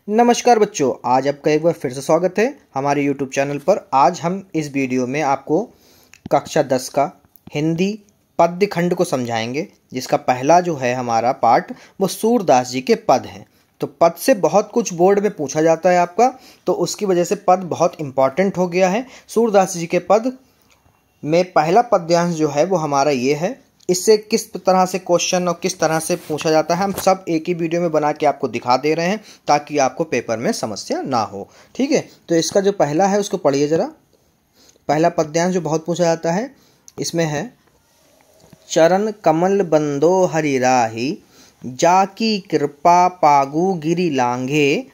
नमस्कार बच्चों, आज आपका एक बार फिर से स्वागत है हमारे YouTube चैनल पर। आज हम इस वीडियो में आपको कक्षा 10 का हिंदी पद्य खंड को समझाएंगे, जिसका पहला जो है हमारा पार्ट वो सूरदास जी के पद हैं। तो पद से बहुत कुछ बोर्ड में पूछा जाता है आपका, तो उसकी वजह से पद बहुत इम्पॉर्टेंट हो गया है। सूरदास जी के पद में पहला पद्यांश जो है वो हमारा ये है। इससे किस तरह से क्वेश्चन और किस तरह से पूछा जाता है हम सब एक ही वीडियो में बना के आपको दिखा दे रहे हैं, ताकि आपको पेपर में समस्या ना हो। ठीक है, तो इसका जो पहला है उसको पढ़िए ज़रा। पहला पद्यांश जो बहुत पूछा जाता है इसमें है, चरण कमल बंदो हरि राही, जाकी कृपा पागु गिरी लांघे,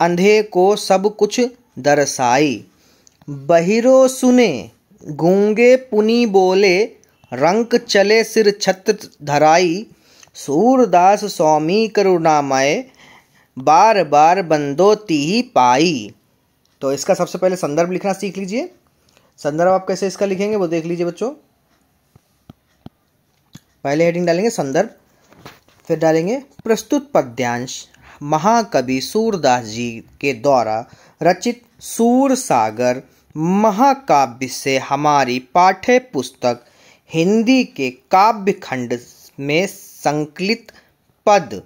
अंधे को सब कुछ दरसाई, बहिरो सुने गूंगे पुनि बोले, रंक चले सिर छत्र धराई, सूरदास स्वामी करुणामय, बार बार बंदो तीही पाई। तो इसका सबसे पहले संदर्भ लिखना सीख लीजिए। संदर्भ आप कैसे इसका लिखेंगे वो देख लीजिए बच्चों। पहले हेडिंग डालेंगे संदर्भ, फिर डालेंगे प्रस्तुत पद्यांश महाकवि सूरदास जी के द्वारा रचित सूर सागर महाकाव्य से हमारी पाठ्य पुस्तक हिंदी के काव्य खंड में संकलित पद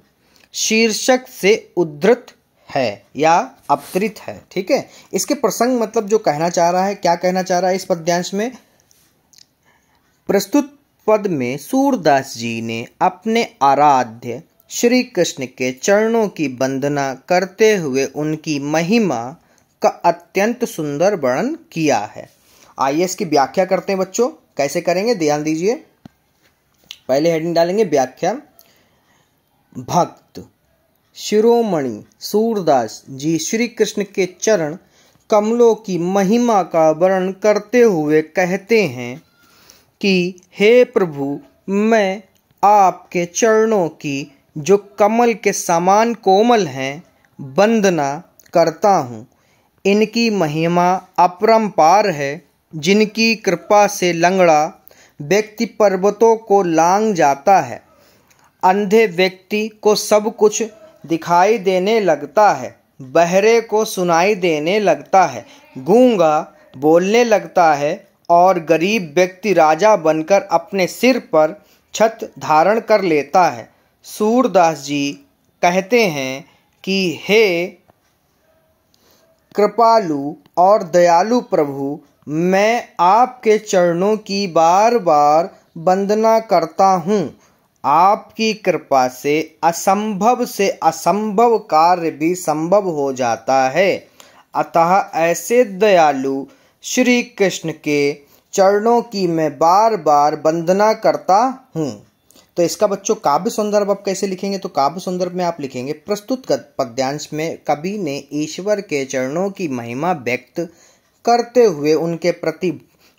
शीर्षक से उद्धृत है या अवतरित है। ठीक है, इसके प्रसंग मतलब जो कहना चाह रहा है, क्या कहना चाह रहा है इस पद्यांश में। प्रस्तुत पद में सूरदास जी ने अपने आराध्य श्री कृष्ण के चरणों की वंदना करते हुए उनकी महिमा का अत्यंत सुंदर वर्णन किया है। आइए इसकी व्याख्या करते हैं बच्चों। कैसे करेंगे ध्यान दीजिए। पहले हेडिंग डालेंगे व्याख्या। भक्त शिरोमणि सूरदास जी श्री कृष्ण के चरण कमलों की महिमा का वर्णन करते हुए कहते हैं कि हे प्रभु, मैं आपके चरणों की जो कमल के समान कोमल हैं वंदना करता हूँ। इनकी महिमा अपरंपार है, जिनकी कृपा से लंगड़ा व्यक्ति पर्वतों को लांघ जाता है, अंधे व्यक्ति को सब कुछ दिखाई देने लगता है, बहरे को सुनाई देने लगता है, गूंगा बोलने लगता है और गरीब व्यक्ति राजा बनकर अपने सिर पर छत्र धारण कर लेता है। सूरदास जी कहते हैं कि हे कृपालु और दयालु प्रभु, मैं आपके चरणों की बार बार वंदना करता हूँ। आपकी कृपा से असंभव कार्य भी संभव हो जाता है। अतः ऐसे दयालु श्री कृष्ण के चरणों की मैं बार बार वंदना करता हूँ। तो इसका बच्चों काव्य संदर्भ आप कैसे लिखेंगे, तो काव्य संदर्भ में आप लिखेंगे, प्रस्तुत पद्यांश में कवि ने ईश्वर के चरणों की महिमा व्यक्त करते हुए उनके प्रति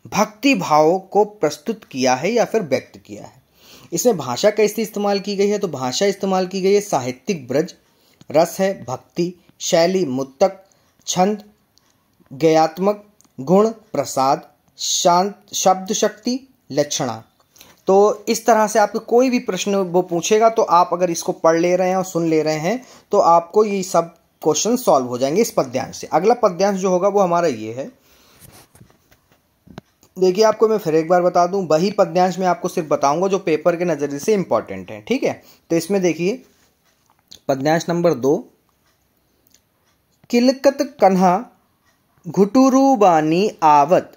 भक्ति भाव को प्रस्तुत किया है या फिर व्यक्त किया है। इसमें भाषा कैसे इस्तेमाल की गई है, तो भाषा इस्तेमाल की गई है साहित्यिक ब्रज, रस है भक्ति, शैली मुत्तक, छंद गयात्मक, गुण प्रसाद, शांत शब्द शक्ति, लक्षणा। तो इस तरह से आपको कोई भी प्रश्न वो पूछेगा तो आप अगर इसको पढ़ ले रहे हैं और सुन ले रहे हैं तो आपको ये सब क्वेश्चन सॉल्व हो जाएंगे इस पद्यांश से। अगला पद्यांश जो होगा वो हमारा ये है। देखिए, आपको मैं फिर एक बार बता दूं, वही पद्यांश मैं आपको सिर्फ बताऊंगा जो पेपर के नज़रिए से इंपॉर्टेंट है। ठीक है, तो इसमें देखिए पद्यांश नंबर 2, किलकत कन्हा घुटुरु बानी आवत,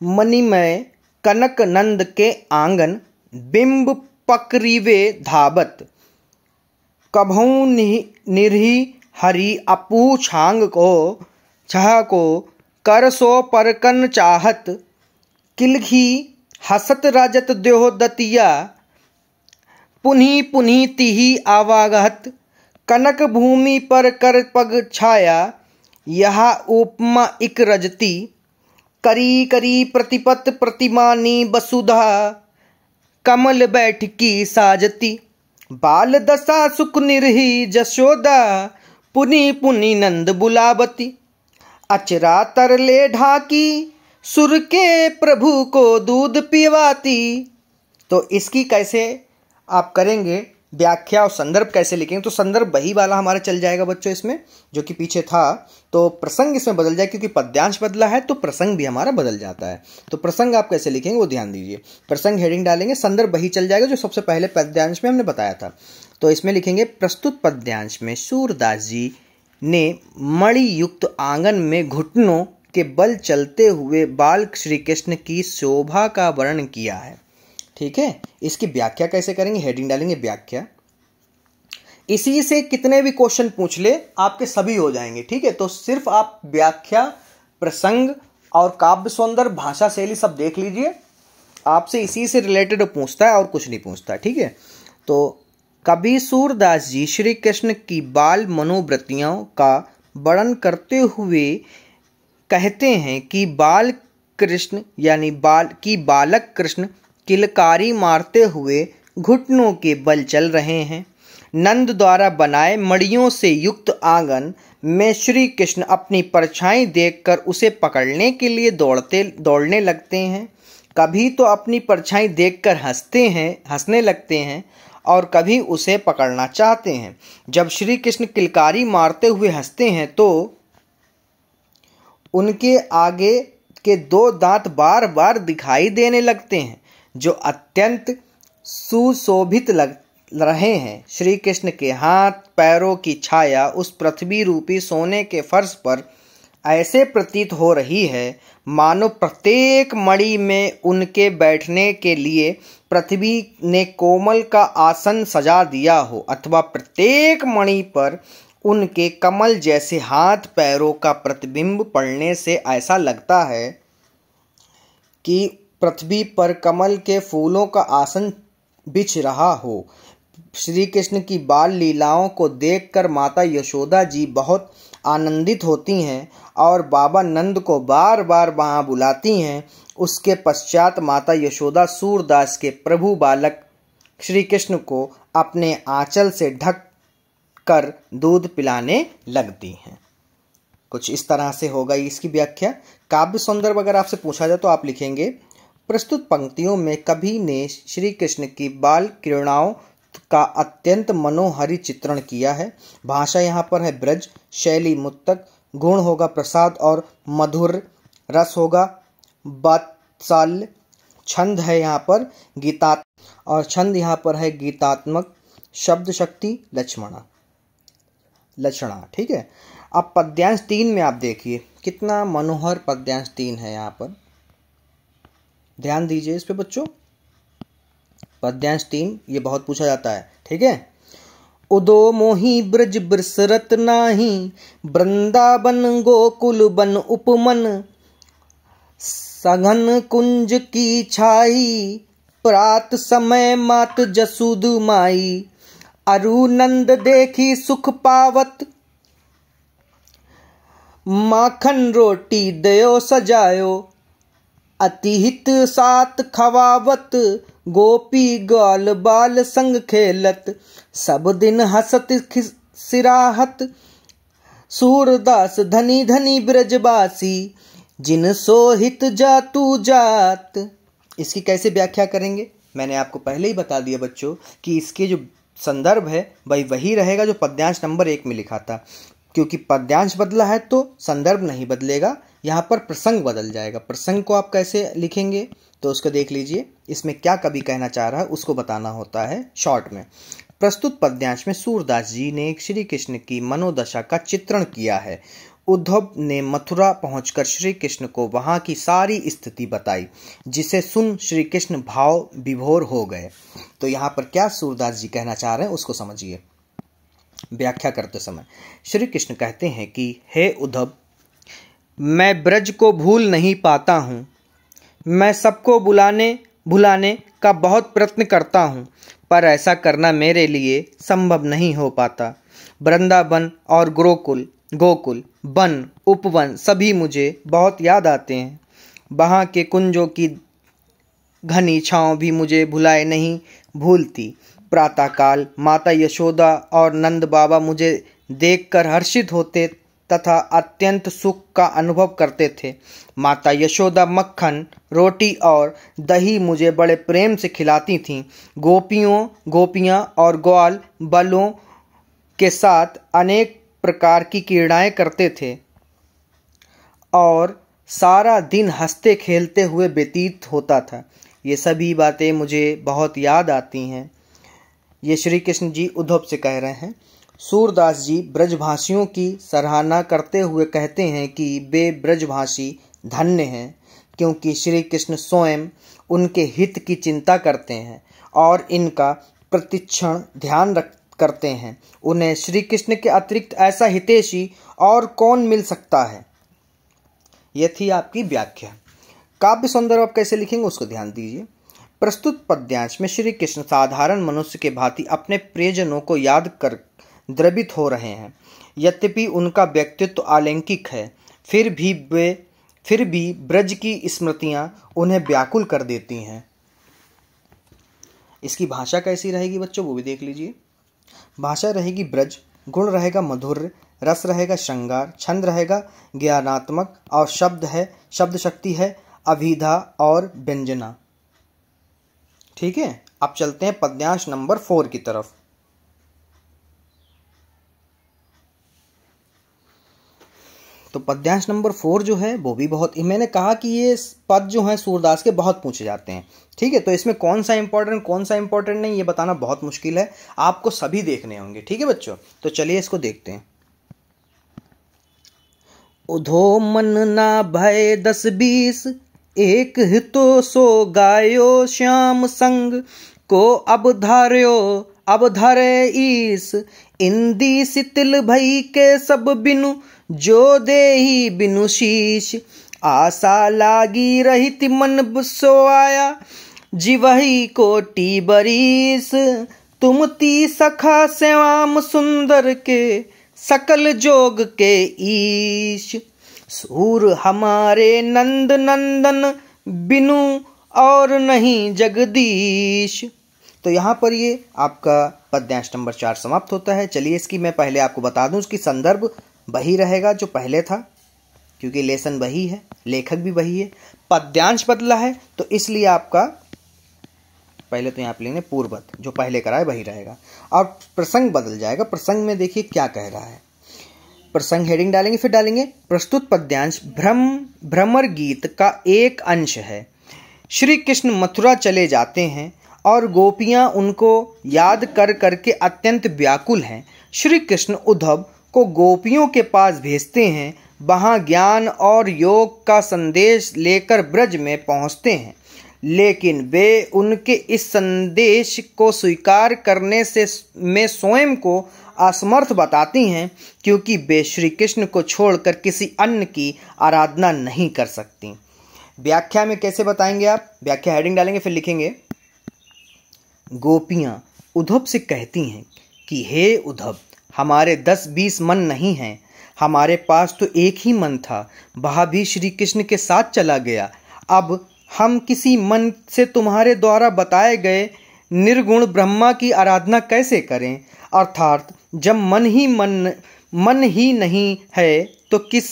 मणिमय कनक नंद के आंगन, बिंब पकरीवे धावत, कभऊ निरही हरि अपू छांग को छह को, करसो परकन चाहत, किलघी हसत रजत द्योह दतिया, पुन्ही पुन्ही तिही आवागहत, कनक भूमि पर कर पग छाया, यह उपमा इक रजती, करी करी प्रतिपत प्रतिमानी वसुधा, कमल बैठकी साजती, बाल दशा सुख निरही जशोदा, पुनि पुनि नंद बुलावती, अचरा तरले ढाकी, सुर के प्रभु को दूध पिवाती। तो इसकी कैसे आप करेंगे व्याख्या और संदर्भ कैसे लिखेंगे, तो संदर्भ वही वाला हमारा चल जाएगा बच्चों इसमें जो कि पीछे था। तो प्रसंग इसमें बदल जाए क्योंकि पद्यांश बदला है तो प्रसंग भी हमारा बदल जाता है। तो प्रसंग आप कैसे लिखेंगे वो ध्यान दीजिए। प्रसंग हेडिंग डालेंगे, संदर्भ वही चल जाएगा जो सबसे पहले पद्यांश में हमने बताया था। तो इसमें लिखेंगे प्रस्तुत पद्यांश में सूरदास जी ने मणि युक्त आंगन में घुटनों के बल चलते हुए बाल श्री कृष्ण की शोभा का वर्णन किया है। ठीक है, इसकी व्याख्या कैसे करेंगे, हेडिंग डालेंगे व्याख्या। इसी से कितने भी क्वेश्चन पूछ ले आपके सभी हो जाएंगे। ठीक है, तो सिर्फ आप व्याख्या, प्रसंग और काव्य सौंदर्य, भाषा शैली सब देख लीजिए, आपसे इसी से रिलेटेड पूछता है और कुछ नहीं पूछता। ठीक है, तो कवि सूरदास जी श्री कृष्ण की बाल मनोवृत्तियों का वर्णन करते हुए कहते हैं कि बाल कृष्ण यानी बालक कृष्ण किलकारी मारते हुए घुटनों के बल चल रहे हैं। नंद द्वारा बनाए मड़ियों से युक्त आंगन में श्री कृष्ण अपनी परछाई देखकर उसे पकड़ने के लिए दौड़ने लगते हैं। कभी तो अपनी परछाई देखकर हंसने लगते हैं और कभी उसे पकड़ना चाहते हैं। जब श्री कृष्ण किलकारी मारते हुए हंसते हैं तो उनके आगे के दो दांत बार बार दिखाई देने लगते हैं जो अत्यंत सुशोभित लग रहे हैं। श्री कृष्ण के हाथ पैरों की छाया उस पृथ्वी रूपी सोने के फर्श पर ऐसे प्रतीत हो रही है मानो प्रत्येक मणि में उनके बैठने के लिए पृथ्वी ने कोमल का आसन सजा दिया हो, अथवा प्रत्येक मणि पर उनके कमल जैसे हाथ पैरों का प्रतिबिंब पड़ने से ऐसा लगता है कि पृथ्वी पर कमल के फूलों का आसन बिछ रहा हो। श्री कृष्ण की बाल लीलाओं को देखकर माता यशोदा जी बहुत आनंदित होती हैं और बाबा नंद को बार बार वहाँ बुलाती हैं। उसके पश्चात माता यशोदा सूरदास के प्रभु बालक श्री कृष्ण को अपने आंचल से ढक कर दूध पिलाने लगती हैं। कुछ इस तरह से होगा इसकी व्याख्या। काव्य सौंदर्य अगर आपसे पूछा जाए तो आप लिखेंगे प्रस्तुत पंक्तियों में कवि ने श्री कृष्ण की बाल क्रीड़ाओं का अत्यंत मनोहरी चित्रण किया है। भाषा यहाँ पर है ब्रज, शैली मुक्तक, गुण होगा प्रसाद और मधुर, रस होगा वात्सल्य, छंद है यहाँ पर गीतात्मक, शब्द शक्ति लक्षणा। ठीक है, अब पद्यांश 3 में आप देखिए कितना मनोहर पद्यांश 3 है यहाँ पर, ध्यान दीजिए इस पे बच्चों। पद्यांश 3 ये बहुत पूछा जाता है। ठीक है, उदो मोही ब्रज बरसरत नाही, वृंदावन गोकुल बन उपमन, सघन कुंज की छाई, प्रात समय मात जसुद माई, अरु नंद देखी सुख पावत, माखन रोटी दयो सजायो, अतिहित सात खवावत, गोपी ग्वाल बाल संग खेलत, सब दिन हसत सिराहत, सूरदास धनी धनी ब्रजवासी, जिन सोहित जातु जात। इसकी कैसे व्याख्या करेंगे, मैंने आपको पहले ही बता दिया बच्चों कि इसके जो संदर्भ है वही रहेगा जो पद्यांश नंबर 1 में लिखा था। क्योंकि पद्यांश बदला है तो संदर्भ नहीं बदलेगा, यहाँ पर प्रसंग बदल जाएगा। प्रसंग को आप कैसे लिखेंगे तो उसको देख लीजिए, इसमें क्या कवि कहना चाह रहा है उसको बताना होता है शॉर्ट में। प्रस्तुत पद्यांश में सूरदास जी ने श्री कृष्ण की मनोदशा का चित्रण किया है। उद्धव ने मथुरा पहुंचकर श्री कृष्ण को वहां की सारी स्थिति बताई, जिसे सुन श्री कृष्ण भाव विभोर हो गए। तो यहाँ पर क्या सूरदास जी कहना चाह रहे हैं उसको समझिए। व्याख्या करते समय श्री कृष्ण कहते हैं कि हे उद्धव, मैं ब्रज को भूल नहीं पाता हूँ। मैं सबको भुलाने का बहुत प्रयत्न करता हूँ, पर ऐसा करना मेरे लिए संभव नहीं हो पाता। वृंदावन और गोकुल, वन, उपवन सभी मुझे बहुत याद आते हैं। वहाँ के कुंजों की घनी छाँव भी मुझे भुलाए नहीं भूलती। प्रातःकाल माता यशोदा और नंद बाबा मुझे देखकर हर्षित होते तथा अत्यंत सुख का अनुभव करते थे। माता यशोदा मक्खन, रोटी और दही मुझे बड़े प्रेम से खिलाती थीं। गोपियाँ और ग्वाल बलों के साथ अनेक प्रकार की क्रीड़ाएं करते थे और सारा दिन हंसते खेलते हुए व्यतीत होता था। ये सभी बातें मुझे बहुत याद आती हैं। ये श्री कृष्ण जी उद्धव से कह रहे हैं। सूरदास जी ब्रजभाषियों की सराहना करते हुए कहते हैं कि वे ब्रजभाषी धन्य हैं, क्योंकि श्री कृष्ण स्वयं उनके हित की चिंता करते हैं और इनका प्रतिक्षण ध्यान करते हैं। उन्हें श्री कृष्ण के अतिरिक्त ऐसा हितैषी और कौन मिल सकता है। यह थी आपकी व्याख्या। काव्य सौंदर्य आप कैसे लिखेंगे उसको ध्यान दीजिए। प्रस्तुत पद्यांश में श्री कृष्ण साधारण मनुष्य के भांति अपने प्रियजनों को याद कर द्रवित हो रहे हैं। यद्यपि उनका व्यक्तित्व अलौकिक है, फिर भी ब्रज की स्मृतियां उन्हें व्याकुल कर देती हैं। इसकी भाषा कैसी रहेगी बच्चों, वो भी देख लीजिए। भाषा रहेगी ब्रज, गुण रहेगा मधुर, रस रहेगा श्रृंगार, छंद रहेगा ज्ञानात्मक और शब्द शक्ति है अभिधा और व्यंजना। ठीक है, अब चलते हैं पद्यांश नंबर 4 की तरफ। तो पद्यांश नंबर 4 जो है वो भी बहुत, मैंने कहा कि ये पद जो हैं सूरदास के बहुत पूछे जाते हैं। ठीक है, तो इसमें कौन सा इंपॉर्टेंट नहीं ये बताना बहुत मुश्किल है, आपको सभी देखने होंगे। ठीक है बच्चों, तो चलिए इसको देखते हैं। उधो मन ना भय 10-20, एक हितो सो गायो श्याम संग को अब धरे ईस, इंदी सितिल भई के सब बिनु जो देही बिनु शीश, आशा लागी रहित मन सो आया जीवही कोटि बरीस, तुम ती सखा श्याम सुंदर के सकल जोग के ईश, सूर हमारे नंद नंदन बिनु और नहीं जगदीश। तो यहाँ पर ये आपका पद्यांश नंबर 4 समाप्त होता है। चलिए इसकी मैं पहले आपको बता दूं, उसकी संदर्भ वही रहेगा जो पहले था, क्योंकि लेसन वही है, लेखक भी वही है, पद्यांश बदला है, तो इसलिए आपका पहले तो यहाँ पे लेंगे पूर्ववत, जो पहले कराए वही रहेगा, और प्रसंग बदल जाएगा। प्रसंग में देखिए क्या कह रहा है। प्रसंग हेडिंग डालेंगे, फिर डालेंगे प्रस्तुत पद्यांश भ्रमर गीत का एक अंश है। श्री कृष्ण मथुरा चले जाते हैं और गोपियां उनको याद कर करके अत्यंत व्याकुल हैं। श्री कृष्ण उद्धव को गोपियों के पास भेजते हैं। वहां ज्ञान और योग का संदेश लेकर ब्रज में पहुंचते हैं, लेकिन वे उनके इस संदेश को स्वीकार करने से में स्वयं को असमर्थ बताती हैं, क्योंकि वे श्री कृष्ण को छोड़कर किसी अन्य की आराधना नहीं कर सकती। व्याख्या में कैसे बताएंगे आप, व्याख्या हेडिंग डालेंगे, फिर लिखेंगे। गोपियां उद्धव से कहती हैं कि हे उद्धव, हमारे 10-20 मन नहीं हैं, हमारे पास तो एक ही मन था, वह भी श्री कृष्ण के साथ चला गया। अब हम किसी मन से तुम्हारे द्वारा बताए गए निर्गुण ब्रह्मा की आराधना कैसे करें? अर्थात जब मन ही नहीं है तो किस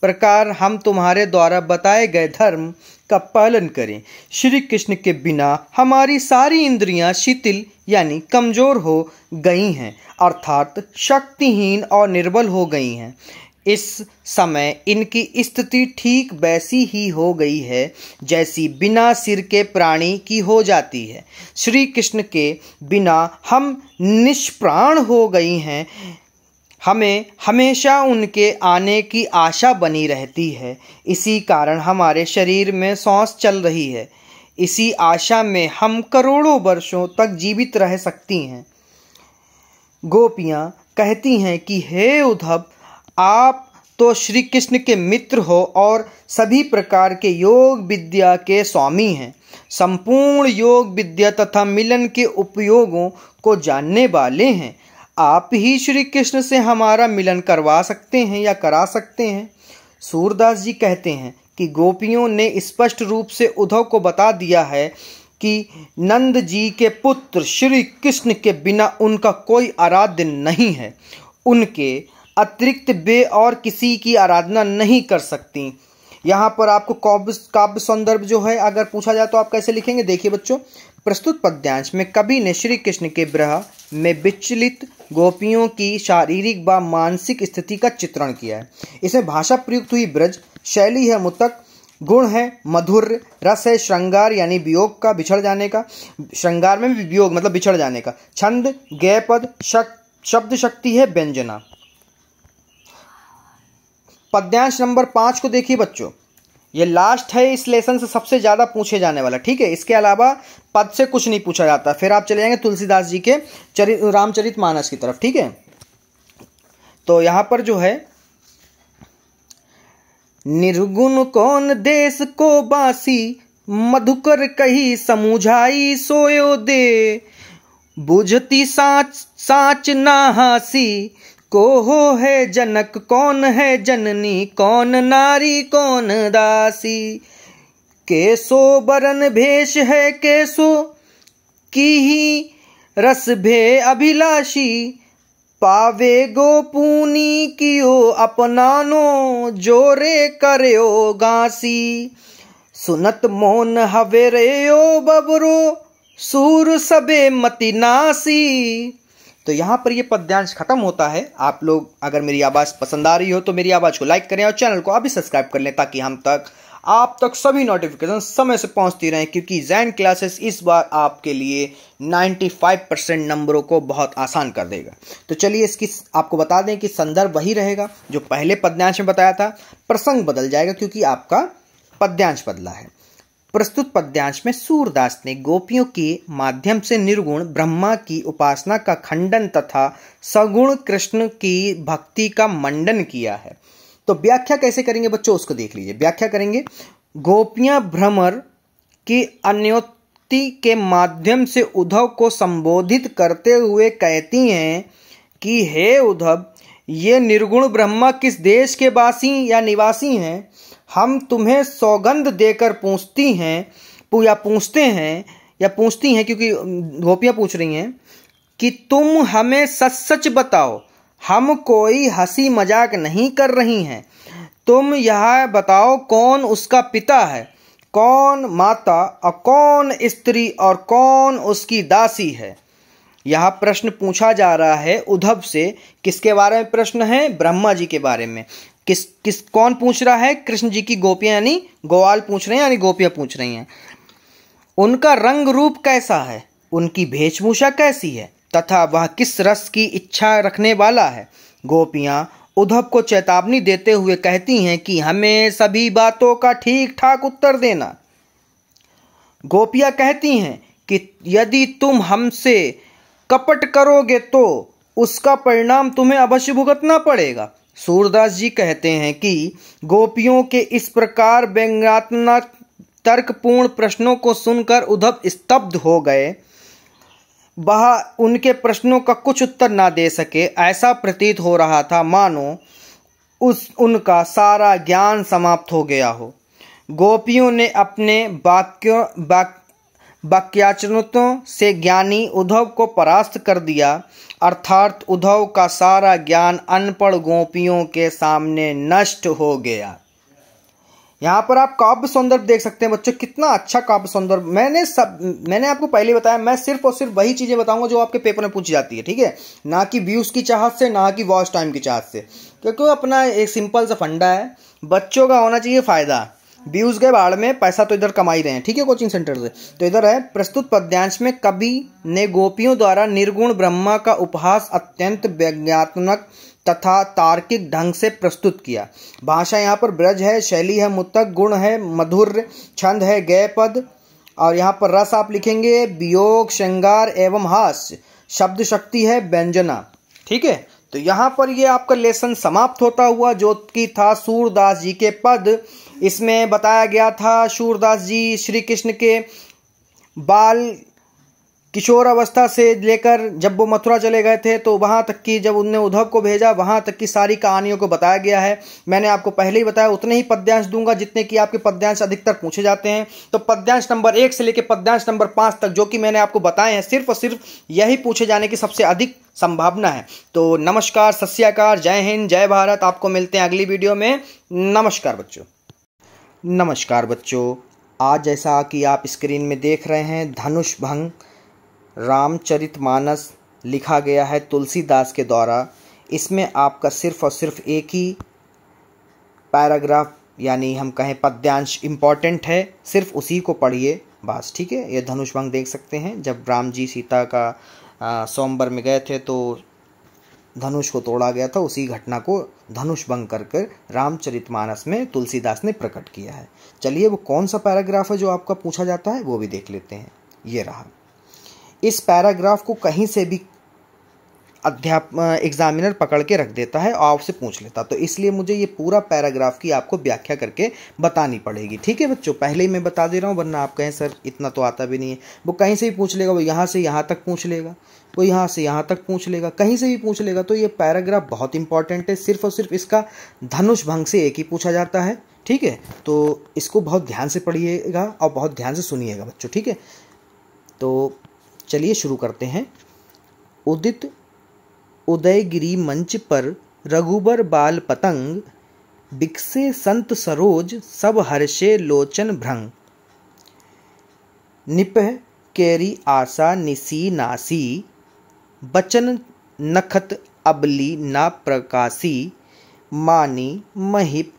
प्रकार हम तुम्हारे द्वारा बताए गए धर्म का पालन करें? श्री कृष्ण के बिना हमारी सारी इंद्रियां शिथिल यानी कमजोर हो गई हैं, अर्थात शक्तिहीन और निर्बल हो गई हैं। इस समय इनकी स्थिति ठीक वैसी ही हो गई है जैसी बिना सिर के प्राणी की हो जाती है। श्री कृष्ण के बिना हम निष्प्राण हो गई हैं। हमें हमेशा उनके आने की आशा बनी रहती है। इसी कारण हमारे शरीर में सांस चल रही है। इसी आशा में हम करोड़ों वर्षों तक जीवित रह सकती हैं। गोपियाँ कहती हैं कि हे उद्धव, आप तो श्री कृष्ण के मित्र हो और सभी प्रकार के योग विद्या के स्वामी हैं। संपूर्ण योग विद्या तथा मिलन के उपयोगों को जानने वाले हैं। आप ही श्री कृष्ण से हमारा मिलन करवा सकते हैं या करा सकते हैं। सूरदास जी कहते हैं कि गोपियों ने स्पष्ट रूप से उद्धव को बता दिया है कि नंद जी के पुत्र श्री कृष्ण के बिना उनका कोई आराध्य नहीं है। उनके अतिरिक्त वे और किसी की आराधना नहीं कर सकती। यहाँ पर आपको काव्य सौंदर्य जो है अगर पूछा जाए तो आप कैसे लिखेंगे, देखिए बच्चों, प्रस्तुत पद्यांश में कवि ने श्री कृष्ण के विरह में विचलित गोपियों की शारीरिक व मानसिक स्थिति का चित्रण किया है। इसमें भाषा प्रयुक्त हुई ब्रज, शैली है मुतक, गुण है मधुर, रस है श्रृंगार यानी वियोग का, बिछड़ जाने का, श्रृंगार में भी वियोग मतलब बिछड़ जाने का, छंद गय पद, शब्द शक्ति है व्यंजना। पद्यांश नंबर 5 को देखिए बच्चों, ये लास्ट है इस लेसन से सबसे ज्यादा पूछे जाने वाला, ठीक है। इसके अलावा पद से कुछ नहीं पूछा जाता। फिर आप चले जाएंगे तुलसीदास जी के रामचरितमानस की तरफ, ठीक है। तो यहां पर जो है, निर्गुण कौन देश को बासी, मधुकर कही समुझाई सोयो दे, बुझती साच ना हासी, कोहो है जनक कौन है जननी, कौन नारी कौन दासी, केसो बरन भेष है केसो की ही रस भे अभिलाषी, पावे गोपूनी कियो अपनानो, जोरे करयो गासी, सुनत मोन हवेरेयो बबरो, सूर सबे मति नासी। तो यहाँ पर ये पद्यांश खत्म होता है। आप लोग अगर मेरी आवाज़ पसंद आ रही हो तो मेरी आवाज़ को लाइक करें और चैनल को अभी सब्सक्राइब कर लें, ताकि आप तक सभी नोटिफिकेशन समय से पहुंचती रहें, क्योंकि जैन क्लासेस इस बार आपके लिए 95% नंबरों को बहुत आसान कर देगा। तो चलिए इसकी आपको बता दें कि संदर्भ वही रहेगा जो पहले पद्यांश में बताया था, प्रसंग बदल जाएगा क्योंकि आपका पद्यांश बदला है। प्रस्तुत पद्यांश में सूरदास ने गोपियों के माध्यम से निर्गुण ब्रह्मा की उपासना का खंडन तथा सगुण कृष्ण की भक्ति का मंडन किया है। तो व्याख्या कैसे करेंगे बच्चों, उसको देख लीजिए। व्याख्या करेंगे, गोपियां भ्रमर की अन्योक्ति के माध्यम से उद्धव को संबोधित करते हुए कहती हैं कि हे उद्धव, ये निर्गुण ब्रह्मा किस देश के वासी या निवासी हैं? हम तुम्हें सौगंध देकर पूछती हैं क्योंकि गोपियां पूछ रही हैं कि तुम हमें सच सच बताओ, हम कोई हंसी मजाक नहीं कर रही हैं। तुम यह बताओ कौन उसका पिता है, कौन माता और कौन स्त्री और कौन उसकी दासी है। यह प्रश्न पूछा जा रहा है उद्धव से। किसके बारे में प्रश्न है? ब्रह्मा जी के बारे में। कौन पूछ रहा है? कृष्ण जी की गोपियां यानी ग्वाल पूछ रहे हैं, यानी गोपियां पूछ रही हैं। उनका रंग रूप कैसा है, उनकी वेशभूषा कैसी है तथा वह किस रस की इच्छा रखने वाला है। गोपियां उद्धव को चेतावनी देते हुए कहती हैं कि हमें सभी बातों का ठीक ठाक उत्तर देना। गोपियां कहती हैं कि यदि तुम हमसे कपट करोगे तो उसका परिणाम तुम्हें अवश्य भुगतना पड़ेगा। सूरदास जी कहते हैं कि गोपियों के इस प्रकार व्यंग्यात्मक तर्कपूर्ण प्रश्नों को सुनकर उद्धव स्तब्ध हो गए। वह उनके प्रश्नों का कुछ उत्तर ना दे सके। ऐसा प्रतीत हो रहा था मानो उनका सारा ज्ञान समाप्त हो गया हो। गोपियों ने अपने वाक्याचरणों से ज्ञानी उद्धव को परास्त कर दिया, अर्थात उद्धव का सारा ज्ञान अनपढ़ गोपियों के सामने नष्ट हो गया। यहाँ पर आप काव्य सौंदर्य देख सकते हैं बच्चों, कितना अच्छा काव्य सौंदर्य। मैंने आपको पहले बताया, मैं सिर्फ और सिर्फ वही चीज़ें बताऊंगा जो आपके पेपर में पूछी जाती है, ठीक है, ना कि व्यूज़ की चाहत से, ना कि वॉच टाइम की चाहत से, क्योंकि अपना एक सिंपल सा फंडा है, बच्चों का होना चाहिए फ़ायदा। व्यूज़ गए बाढ़ में, पैसा तो इधर कमा ही रहे हैं, ठीक है, कोचिंग सेंटर से। तो इधर है, प्रस्तुत पद्यांश में कवि ने गोपियों द्वारा निर्गुण ब्रह्मा का उपहास अत्यंत व्यंग्यात्मक तथा तार्किक ढंग से प्रस्तुत किया। भाषा यहाँ पर ब्रज है, शैली है मुत्तक, गुण है मधुर, छंद है गय पद, और यहाँ पर रस आप लिखेंगे वियोग, श्रृंगार एवं हास्य, शब्द शक्ति है व्यंजना, ठीक है। तो यहाँ पर ये आपका लेसन समाप्त होता हुआ, जो कि था सूरदास जी के पद। इसमें बताया गया था सूरदास जी श्री कृष्ण के बाल किशोर अवस्था से लेकर जब वो मथुरा चले गए थे तो वहाँ तक की, जब उनने उद्धव को भेजा वहाँ तक की सारी कहानियों को बताया गया है। मैंने आपको पहले ही बताया, उतने ही पद्यांश दूंगा जितने कि आपके पद्यांश अधिकतर पूछे जाते हैं। तो पद्यांश नंबर 1 से लेकर पद्यांश नंबर 5 तक जो कि मैंने आपको बताए हैं, सिर्फ और सिर्फ यही पूछे जाने की सबसे अधिक संभावना है। तो नमस्कार, सत श्री अकाल, जय हिंद, जय भारत। आपको मिलते हैं अगली वीडियो में। नमस्कार बच्चों। नमस्कार बच्चों, आज जैसा कि आप स्क्रीन में देख रहे हैं, धनुष भंग रामचरितमानस लिखा गया है तुलसीदास के द्वारा। इसमें आपका सिर्फ और सिर्फ एक ही पैराग्राफ यानी हम कहें पद्यांश इम्पॉर्टेंट है, सिर्फ उसी को पढ़िए बस, ठीक है। ये धनुष भंग देख सकते हैं, जब राम जी सीता का स्वयंवर में गए थे तो धनुष को तोड़ा गया था, उसी घटना को धनुष भंग कर रामचरितमानस में तुलसीदास ने प्रकट किया है। चलिए वो कौन सा पैराग्राफ है जो आपका पूछा जाता है वो भी देख लेते हैं। ये रहा। इस पैराग्राफ को कहीं से भी एग्जामिनर पकड़ के रख देता है और आपसे पूछ लेता, तो इसलिए मुझे ये पूरा पैराग्राफ की आपको व्याख्या करके बतानी पड़ेगी, ठीक है बच्चों। पहले ही मैं बता दे रहा हूँ, वरना आप कहें सर इतना तो आता भी नहीं है। वो कहीं से भी पूछ लेगा, वो यहाँ से यहाँ तक पूछ लेगा, वो यहाँ से यहाँ तक पूछ लेगा, कहीं से भी पूछ लेगा। तो ये पैराग्राफ बहुत इंपॉर्टेंट है, सिर्फ और सिर्फ इसका धनुष भंग से एक ही पूछा जाता है, ठीक है। तो इसको बहुत ध्यान से पढ़िएगा और बहुत ध्यान से सुनिएगा बच्चों, ठीक है। तो चलिए शुरू करते हैं। उदित उदयगिरी मंच पर रघुबर बाल पतंग, बिकसे संत सरोज सब हर्षे लोचन भ्रंग। निपह केरी आशा निसी नासी, बचन नखत अबली ना प्रकाशी। मानी महिप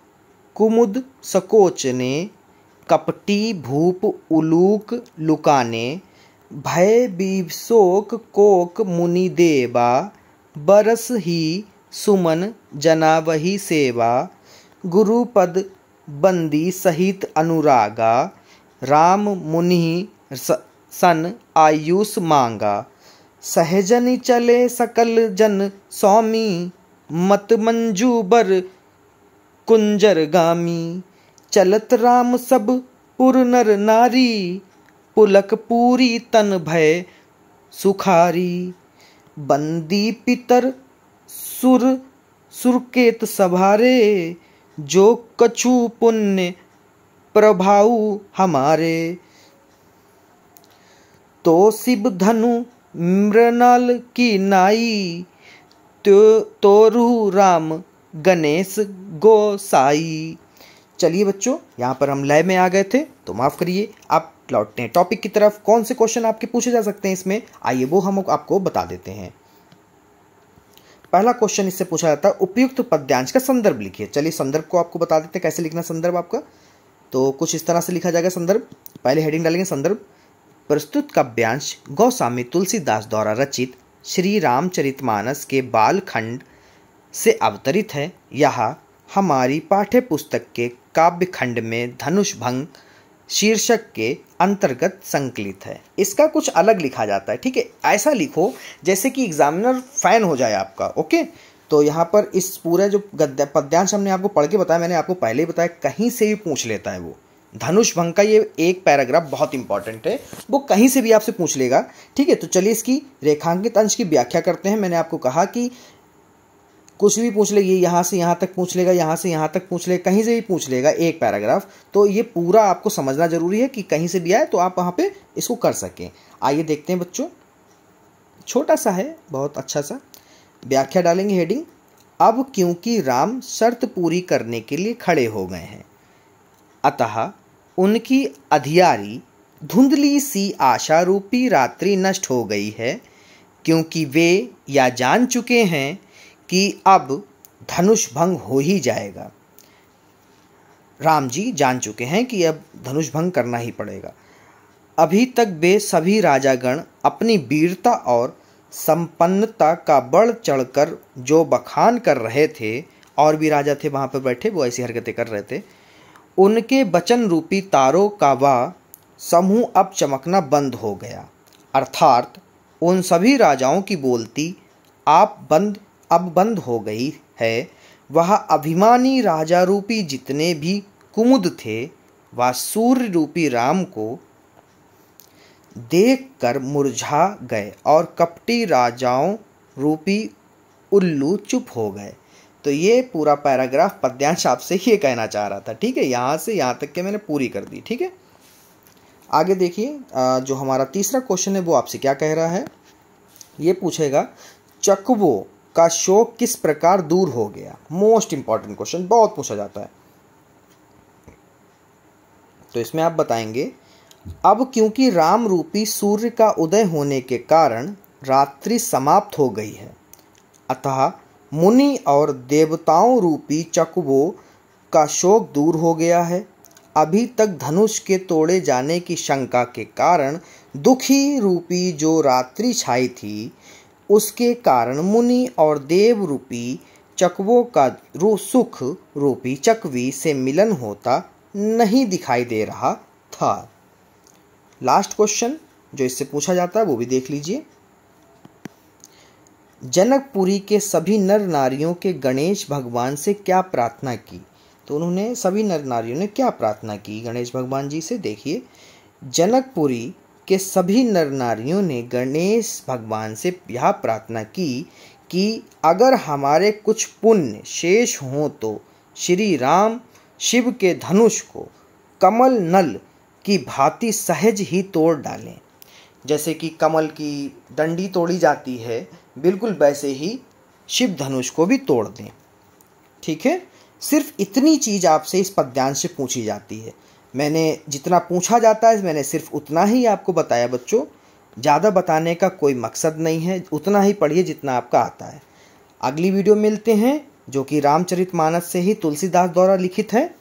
कुमुद सकोचने, कपटी भूप उलूक लुकाने। भय विशोक कोक मुनि देवा, बरस ही सुमन जनावही सेवा। गुरुपद बंदी सहित अनुरागा, राम मुनि सन आयुष मांगा। सहजनि चले सकल जन स्वामी, मत मंजू बर कुंजर गामी। चलत राम सब पुर नर नारी, पुलक पूरी तन भय सुखारी। बंदी पितर सुर सुरकेत सभारे, जो कछु पुण्य प्रभाऊ हमारे। तो शिव धनु मृणाल की नाई, तोरु राम गणेश गोसाई। चलिए बच्चों, यहाँ पर हम लय में आ गए थे तो माफ़ करिए। आप लौटते हैं टॉपिक की तरफ। कौन से क्वेश्चन आपके पूछे जा सकते हैं इसमें, आइए वो हम आपको बता देते हैं। पहला क्वेश्चन इससे पूछा जाता है, उपयुक्त पद्यांश का संदर्भ लिखिए। चलिए संदर्भ को आपको बता देते हैं कैसे लिखना संदर्भ आपका। तो कुछ इस तरह से लिखा जाएगा संदर्भ। पहले हेडिंग डालेंगे संदर्भ। प्रस्तुत काव्यांश गोस्वामी तुलसीदास द्वारा रचित श्री रामचरितमानस के बालखंड से अवतरित है। यह हमारी पाठ्य पुस्तक के काव्य खंड में धनुष भंग शीर्षक के अंतर्गत संकलित है। इसका कुछ अलग लिखा जाता है, ठीक है। ऐसा लिखो जैसे कि एग्जामिनर फैन हो जाए आपका, ओके। तो यहाँ पर इस पूरे जो पद्यांश हमने आपको पढ़ के बताया, मैंने आपको पहले ही बताया, कहीं से भी पूछ लेता है वो। धनुष भंग का ये एक पैराग्राफ बहुत इंपॉर्टेंट है, वो कहीं से भी आपसे पूछ लेगा, ठीक है। तो चलिए इसकी रेखांकित अंश की व्याख्या करते हैं। मैंने आपको कहा कि कुछ भी पूछ ले, ये यहाँ से यहाँ तक पूछ लेगा, यहाँ से यहाँ तक पूछ लेगा, कहीं से भी पूछ लेगा एक पैराग्राफ। तो ये पूरा आपको समझना जरूरी है कि कहीं से भी आए तो आप वहाँ पे इसको कर सकें। आइए देखते हैं बच्चों, छोटा सा है, बहुत अच्छा सा। व्याख्या डालेंगे हेडिंग। अब क्योंकि राम शर्त पूरी करने के लिए खड़े हो गए हैं, अतः उनकी अधियारी धुंधली सी आशा रूपी रात्रि नष्ट हो गई है, क्योंकि वे या जान चुके हैं कि अब धनुष भंग हो ही जाएगा। राम जी जान चुके हैं कि अब धनुष भंग करना ही पड़ेगा। अभी तक वे सभी राजागण अपनी वीरता और संपन्नता का बढ़ चढ़कर जो बखान कर रहे थे, और भी राजा थे वहाँ पर बैठे, वो ऐसी हरकतें कर रहे थे, उनके वचन रूपी तारों का वह समूह अब चमकना बंद हो गया। अर्थात उन सभी राजाओं की बोलती अब बंद हो गई है। वह अभिमानी राजा रूपी जितने भी कुमुद थे, वह सूर्य रूपी राम को देखकर मुरझा गए और कपटी राजाओं रूपी उल्लू चुप हो गए। तो ये पूरा पैराग्राफ पद्यांश आपसे ये कहना चाह रहा था। ठीक है, यहाँ से यहाँ तक के मैंने पूरी कर दी। ठीक है, आगे देखिए, जो हमारा तीसरा क्वेश्चन है वो आपसे क्या कह रहा है। ये पूछेगा चकवों का शोक किस प्रकार दूर हो गया। मोस्ट इंपॉर्टेंट क्वेश्चन, बहुत पूछा जाता है। तो इसमें आप बताएंगे, अब क्योंकि राम रूपी सूर्य का उदय होने के कारण रात्रि समाप्त हो गई है, अतः मुनि और देवताओं रूपी चकवों का शोक दूर हो गया है। अभी तक धनुष के तोड़े जाने की शंका के कारण दुखी रूपी जो रात्रि छाई थी, उसके कारण मुनि और देव रूपी चकवों का सुख रूपी चकवी से मिलन होता नहीं दिखाई दे रहा था। लास्ट क्वेश्चन जो इससे पूछा जाता है वो भी देख लीजिए। जनकपुरी के सभी नर नारियों के गणेश भगवान से क्या प्रार्थना की। तो उन्होंने, सभी नर नारियों ने क्या प्रार्थना की गणेश भगवान जी से। देखिए, जनकपुरी के सभी नर नारियों ने गणेश भगवान से यह प्रार्थना की कि अगर हमारे कुछ पुण्य शेष हों तो श्री राम शिव के धनुष को कमल नल की भांति सहज ही तोड़ डालें। जैसे कि कमल की डंडी तोड़ी जाती है, बिल्कुल वैसे ही शिव धनुष को भी तोड़ दें। ठीक है, सिर्फ इतनी चीज़ आपसे इस पद्यांश से पूछी जाती है। मैंने जितना पूछा जाता है मैंने सिर्फ उतना ही आपको बताया बच्चों, ज़्यादा बताने का कोई मकसद नहीं है। उतना ही पढ़िए जितना आपका आता है। अगली वीडियो मिलते हैं जो कि रामचरितमानस से ही तुलसीदास द्वारा लिखित है,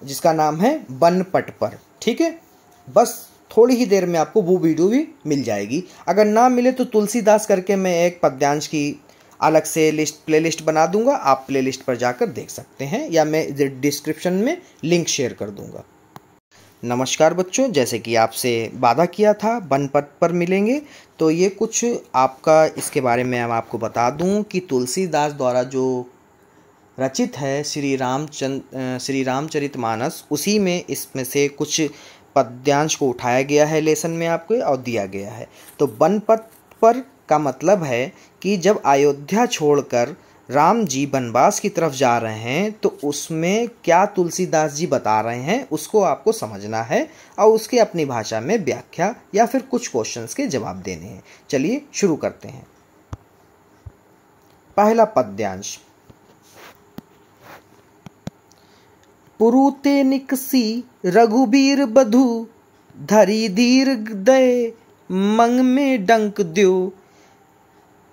जिसका नाम है बनपट पर। ठीक है, बस थोड़ी ही देर में आपको वो वीडियो भी मिल जाएगी। अगर ना मिले तो तुलसीदास करके मैं एक पद्यांश की अलग से प्लेलिस्ट बना दूंगा, आप प्लेलिस्ट पर जाकर देख सकते हैं, या मैं डिस्क्रिप्शन में लिंक शेयर कर दूंगा। नमस्कार बच्चों, जैसे कि आपसे वादा किया था बनपट पर मिलेंगे, तो ये कुछ आपका इसके बारे में मैं आपको बता दूं कि तुलसीदास द्वारा जो रचित है श्री रामचरितमानस, उसी में इसमें से कुछ पद्यांश को उठाया गया है लेसन में आपको और दिया गया है। तो बनपट पर का मतलब है कि जब अयोध्या छोड़कर राम जी वनवास की तरफ जा रहे हैं तो उसमें क्या तुलसीदास जी बता रहे हैं उसको आपको समझना है और उसके अपनी भाषा में व्याख्या या फिर कुछ क्वेश्चंस के जवाब देने हैं। चलिए शुरू करते हैं। पहला पद्यांश। पुरुते निकसी रघुबीर बधु, धरी धीर दय मंग में डंक द्यो।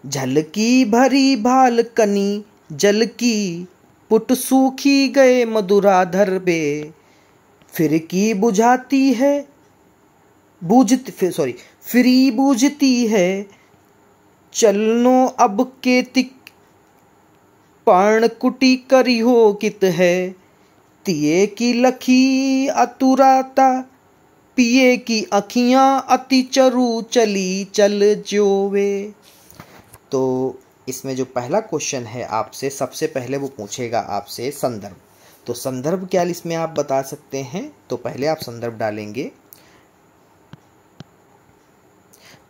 झलकी भरी भाल कनी जल की, पुट सूखी गए मधुराधर बे। फिर की बुझाती है फिरी बूझती है, चलनो अब के तिक पर्णकुटी करी हो कित है। तिये की लखी अतुराता, पिए की अखियां अति चरु चली चल जोवे। तो इसमें जो पहला क्वेश्चन है आपसे, सबसे पहले वो पूछेगा आपसे संदर्भ। तो संदर्भ क्या इसमें आप बता सकते हैं, तो पहले आप संदर्भ डालेंगे।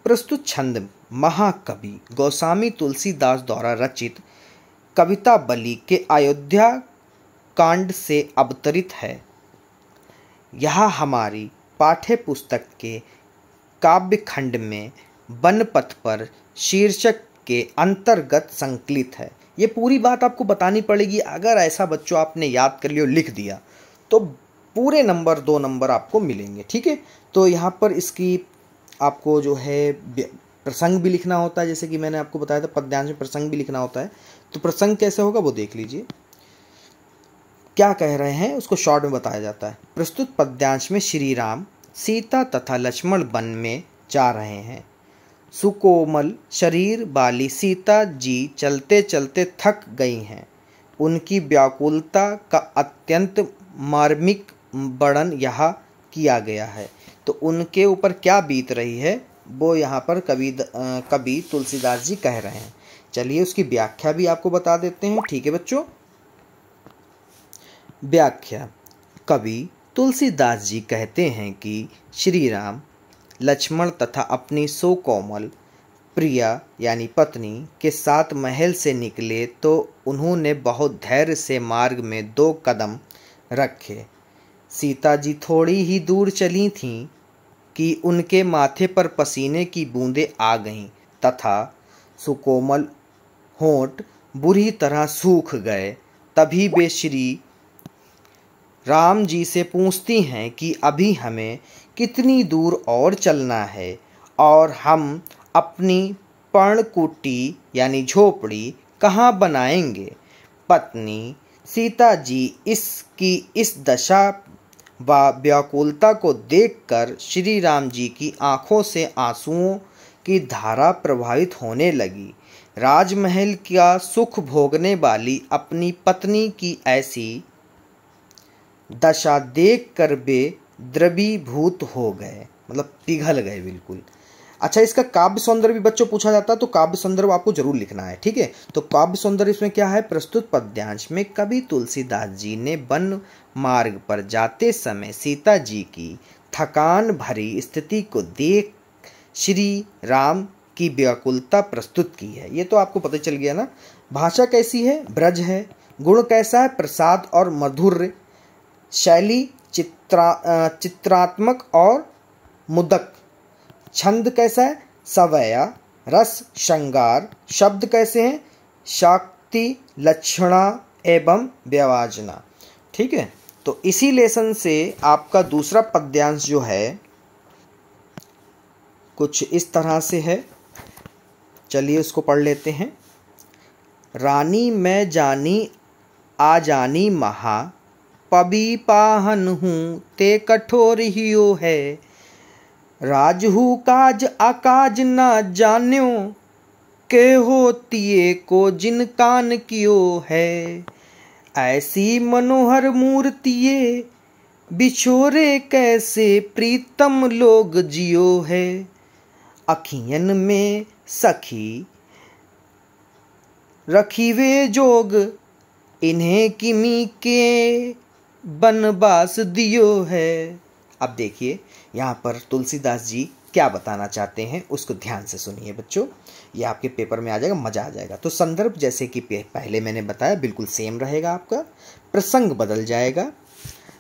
प्रस्तुत छंद महाकवि गोस्वामी तुलसीदास द्वारा रचित कविता बली के अयोध्या कांड से अवतरित है। यह हमारी पाठ्य पुस्तक के काव्य खंड में बनपथ पर शीर्षक के अंतर्गत संकलित है। ये पूरी बात आपको बतानी पड़ेगी। अगर ऐसा बच्चों आपने याद कर लिया, लिख दिया, तो पूरे नंबर 2 नंबर आपको मिलेंगे। ठीक है, तो यहाँ पर इसकी आपको जो है प्रसंग भी लिखना होता है, जैसे कि मैंने आपको बताया था पद्यांश में प्रसंग भी लिखना होता है। तो प्रसंग कैसे होगा वो देख लीजिए, क्या कह रहे हैं उसको शॉर्ट में बताया जाता है। प्रस्तुत पद्यांश में श्री राम सीता तथा लक्ष्मण वन में जा रहे हैं। सुकोमल शरीर वाली सीता जी चलते चलते थक गई हैं। उनकी व्याकुलता का अत्यंत मार्मिक वर्णन किया गया है। तो उनके ऊपर क्या बीत रही है वो यहाँ पर कवि तुलसीदास जी कह रहे हैं। चलिए उसकी व्याख्या भी आपको बता देते हैं। ठीक है बच्चों, व्याख्या। कवि तुलसीदास जी कहते हैं कि श्री राम लक्ष्मण तथा अपनी सुकोमल प्रिया यानी पत्नी के साथ महल से निकले तो उन्होंने बहुत धैर्य से मार्ग में 2 कदम रखे। सीता जी थोड़ी ही दूर चली थीं कि उनके माथे पर पसीने की बूंदें आ गईं तथा सुकोमल होंठ बुरी तरह सूख गए। तभी वे श्री राम जी से पूछती हैं कि अभी हमें कितनी दूर और चलना है और हम अपनी पर्णकुटी यानी झोपड़ी कहाँ बनाएंगे। पत्नी सीता जी इसकी इस दशा व व्याकुलता को देखकर श्री राम जी की आंखों से आंसुओं की धारा प्रवाहित होने लगी। राजमहल का सुख भोगने वाली अपनी पत्नी की ऐसी दशा देखकर वे द्रवीभूत हो गए, मतलब पिघल गए बिल्कुल। अच्छा, इसका काव्य सौंदर्य भी बच्चों पूछा जाता है तो काव्य सौंदर्य आपको जरूर लिखना है, ठीक है। तो काव्य सौंदर्य इसमें क्या है, प्रस्तुत पद्यांश में कवि तुलसीदास जी ने वन मार्ग पर जाते समय सीता जी की थकान भरी स्थिति को देख श्री राम की व्याकुलता प्रस्तुत की है। ये तो आपको पता चल गया ना। भाषा कैसी है, ब्रज है। गुण कैसा है, प्रसाद और मधुर। शैली चित्रात्मक और मुदक। छंद कैसा है, सवया। रस श्रृंगार। शब्द कैसे हैं, शाक्ति, लक्षणा एवं व्यवाजना। ठीक है, तो इसी लेसन से आपका दूसरा पद्यांश जो है कुछ इस तरह से है। चलिए उसको पढ़ लेते हैं। रानी मैं जानी आ जानी महा, पबी पाहन हूँ ते कठोर हियो है। राजहू काज आकाज ना जान्यो, के होतिए को जिन कान कियो है। ऐसी मनोहर मूर्तिये बिछोरे कैसे प्रीतम लोग जियो है। अखियन में सखी रखीवे जोग, इन्हें किमी के बनवास दियो है। अब देखिए यहाँ पर तुलसीदास जी क्या बताना चाहते हैं, उसको ध्यान से सुनिए बच्चों, ये आपके पेपर में आ जाएगा, मज़ा आ जाएगा। तो संदर्भ जैसे कि पहले मैंने बताया बिल्कुल सेम रहेगा आपका, प्रसंग बदल जाएगा,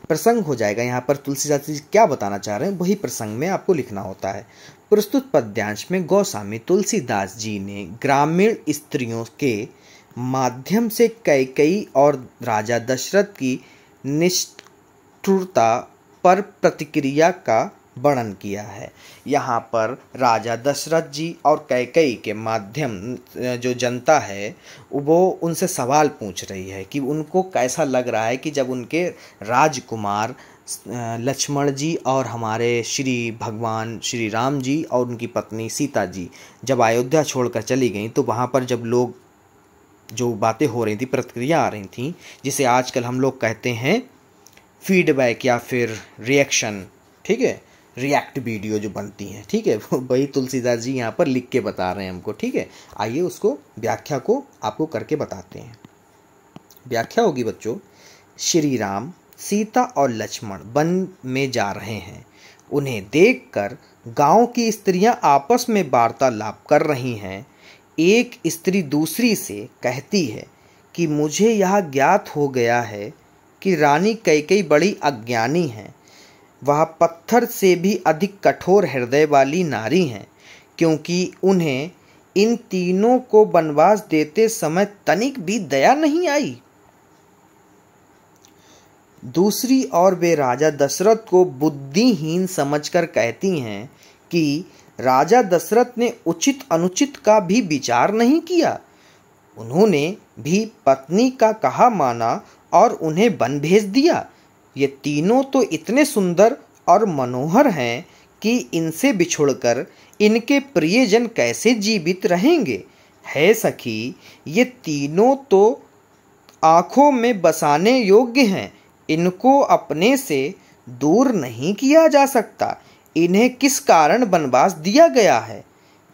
प्रसंग हो जाएगा। यहाँ पर तुलसीदास जी क्या बताना चाह रहे हैं वही प्रसंग में आपको लिखना होता है। प्रस्तुत पद्यांश में गोस्वामी तुलसीदास जी ने ग्रामीण स्त्रियों के माध्यम से कैकेयी और राजा दशरथ की निष्ठुरता पर प्रतिक्रिया का वर्णन किया है। यहाँ पर राजा दशरथ जी और कैकेयी के माध्यम जो जनता है वो उनसे सवाल पूछ रही है कि उनको कैसा लग रहा है कि जब उनके राजकुमार लक्ष्मण जी और हमारे श्री भगवान श्री राम जी और उनकी पत्नी सीता जी जब अयोध्या छोड़कर चली गईं, तो वहाँ पर जब लोग जो बातें हो रही थी, प्रतिक्रिया आ रही थी, जिसे आजकल हम लोग कहते हैं फीडबैक या फिर रिएक्शन, ठीक है, रिएक्ट वीडियो जो बनती हैं, ठीक है, वही तुलसीदास जी यहाँ पर लिख के बता रहे हैं हमको। ठीक है, आइए उसको व्याख्या को आपको करके बताते हैं। व्याख्या होगी बच्चों, श्री राम सीता और लक्ष्मण वन में जा रहे हैं। उन्हें देखकर गांव की स्त्रियां आपस में वार्तालाप कर रही हैं। एक स्त्री दूसरी से कहती है कि मुझे यह ज्ञात हो गया है कि रानी कैकेयी बड़ी अज्ञानी हैं। वह पत्थर से भी अधिक कठोर हृदय वाली नारी हैं, क्योंकि उन्हें इन तीनों को वनवास देते समय तनिक भी दया नहीं आई। दूसरी ओर वे राजा दशरथ को बुद्धिहीन समझकर कहती हैं कि राजा दशरथ ने उचित अनुचित का भी विचार नहीं किया। उन्होंने भी पत्नी का कहा माना और उन्हें वन भेज दिया। ये तीनों तो इतने सुंदर और मनोहर हैं कि इनसे बिछुड़कर इनके प्रियजन कैसे जीवित रहेंगे। है सखी, ये तीनों तो आँखों में बसाने योग्य हैं। इनको अपने से दूर नहीं किया जा सकता। इन्हें किस कारण वनवास दिया गया है,